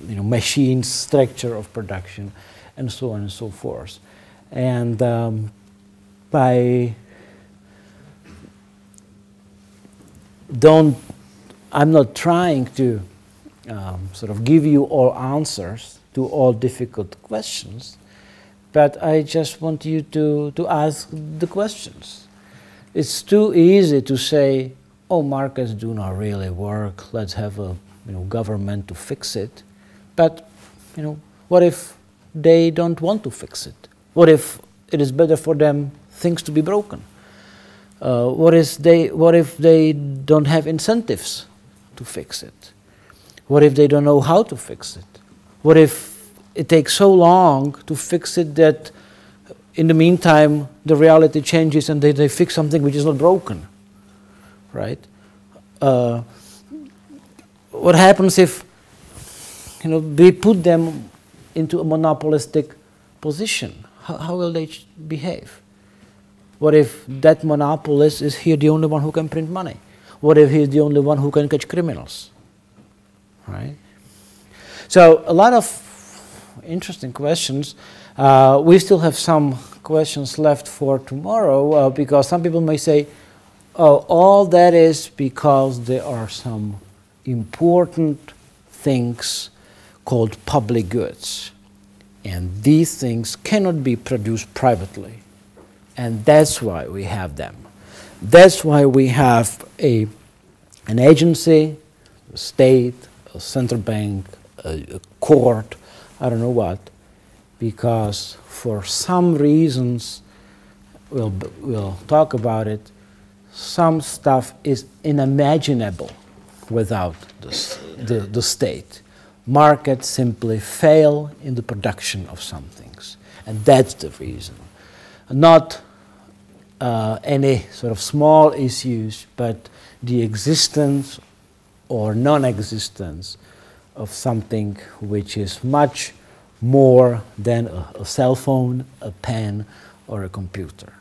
machine structure of production, and so on and so forth. And I'm not trying to sort of give you all answers to all difficult questions, but I just want you to ask the questions. It's too easy to say, oh, markets do not really work, let's have a government to fix it. But what if they don't want to fix it? What if it is better for them things to be broken? What if they don't have incentives to fix it? What if they don't know how to fix it? What if it takes so long to fix it that in the meantime the reality changes and they fix something which is not broken? Right? What happens if we put them into a monopolistic position? How will they behave? What if that monopolist is here the only one who can print money? What if he's the only one who can catch criminals? Right? So a lot of interesting questions. We still have some questions left for tomorrow, because some people may say, oh, all that is because there are some important things called public goods. And these things cannot be produced privately. And that's why we have them. That's why we have a an agency, a state, a central bank, a court, I don't know what, because for some reasons, we'll talk about it, some stuff is unimaginable without the state. Markets simply fail in the production of some things, and that's the reason. Not any sort of small issues, but the existence or non-existence of something which is much more than a cell phone, a pen, or a computer.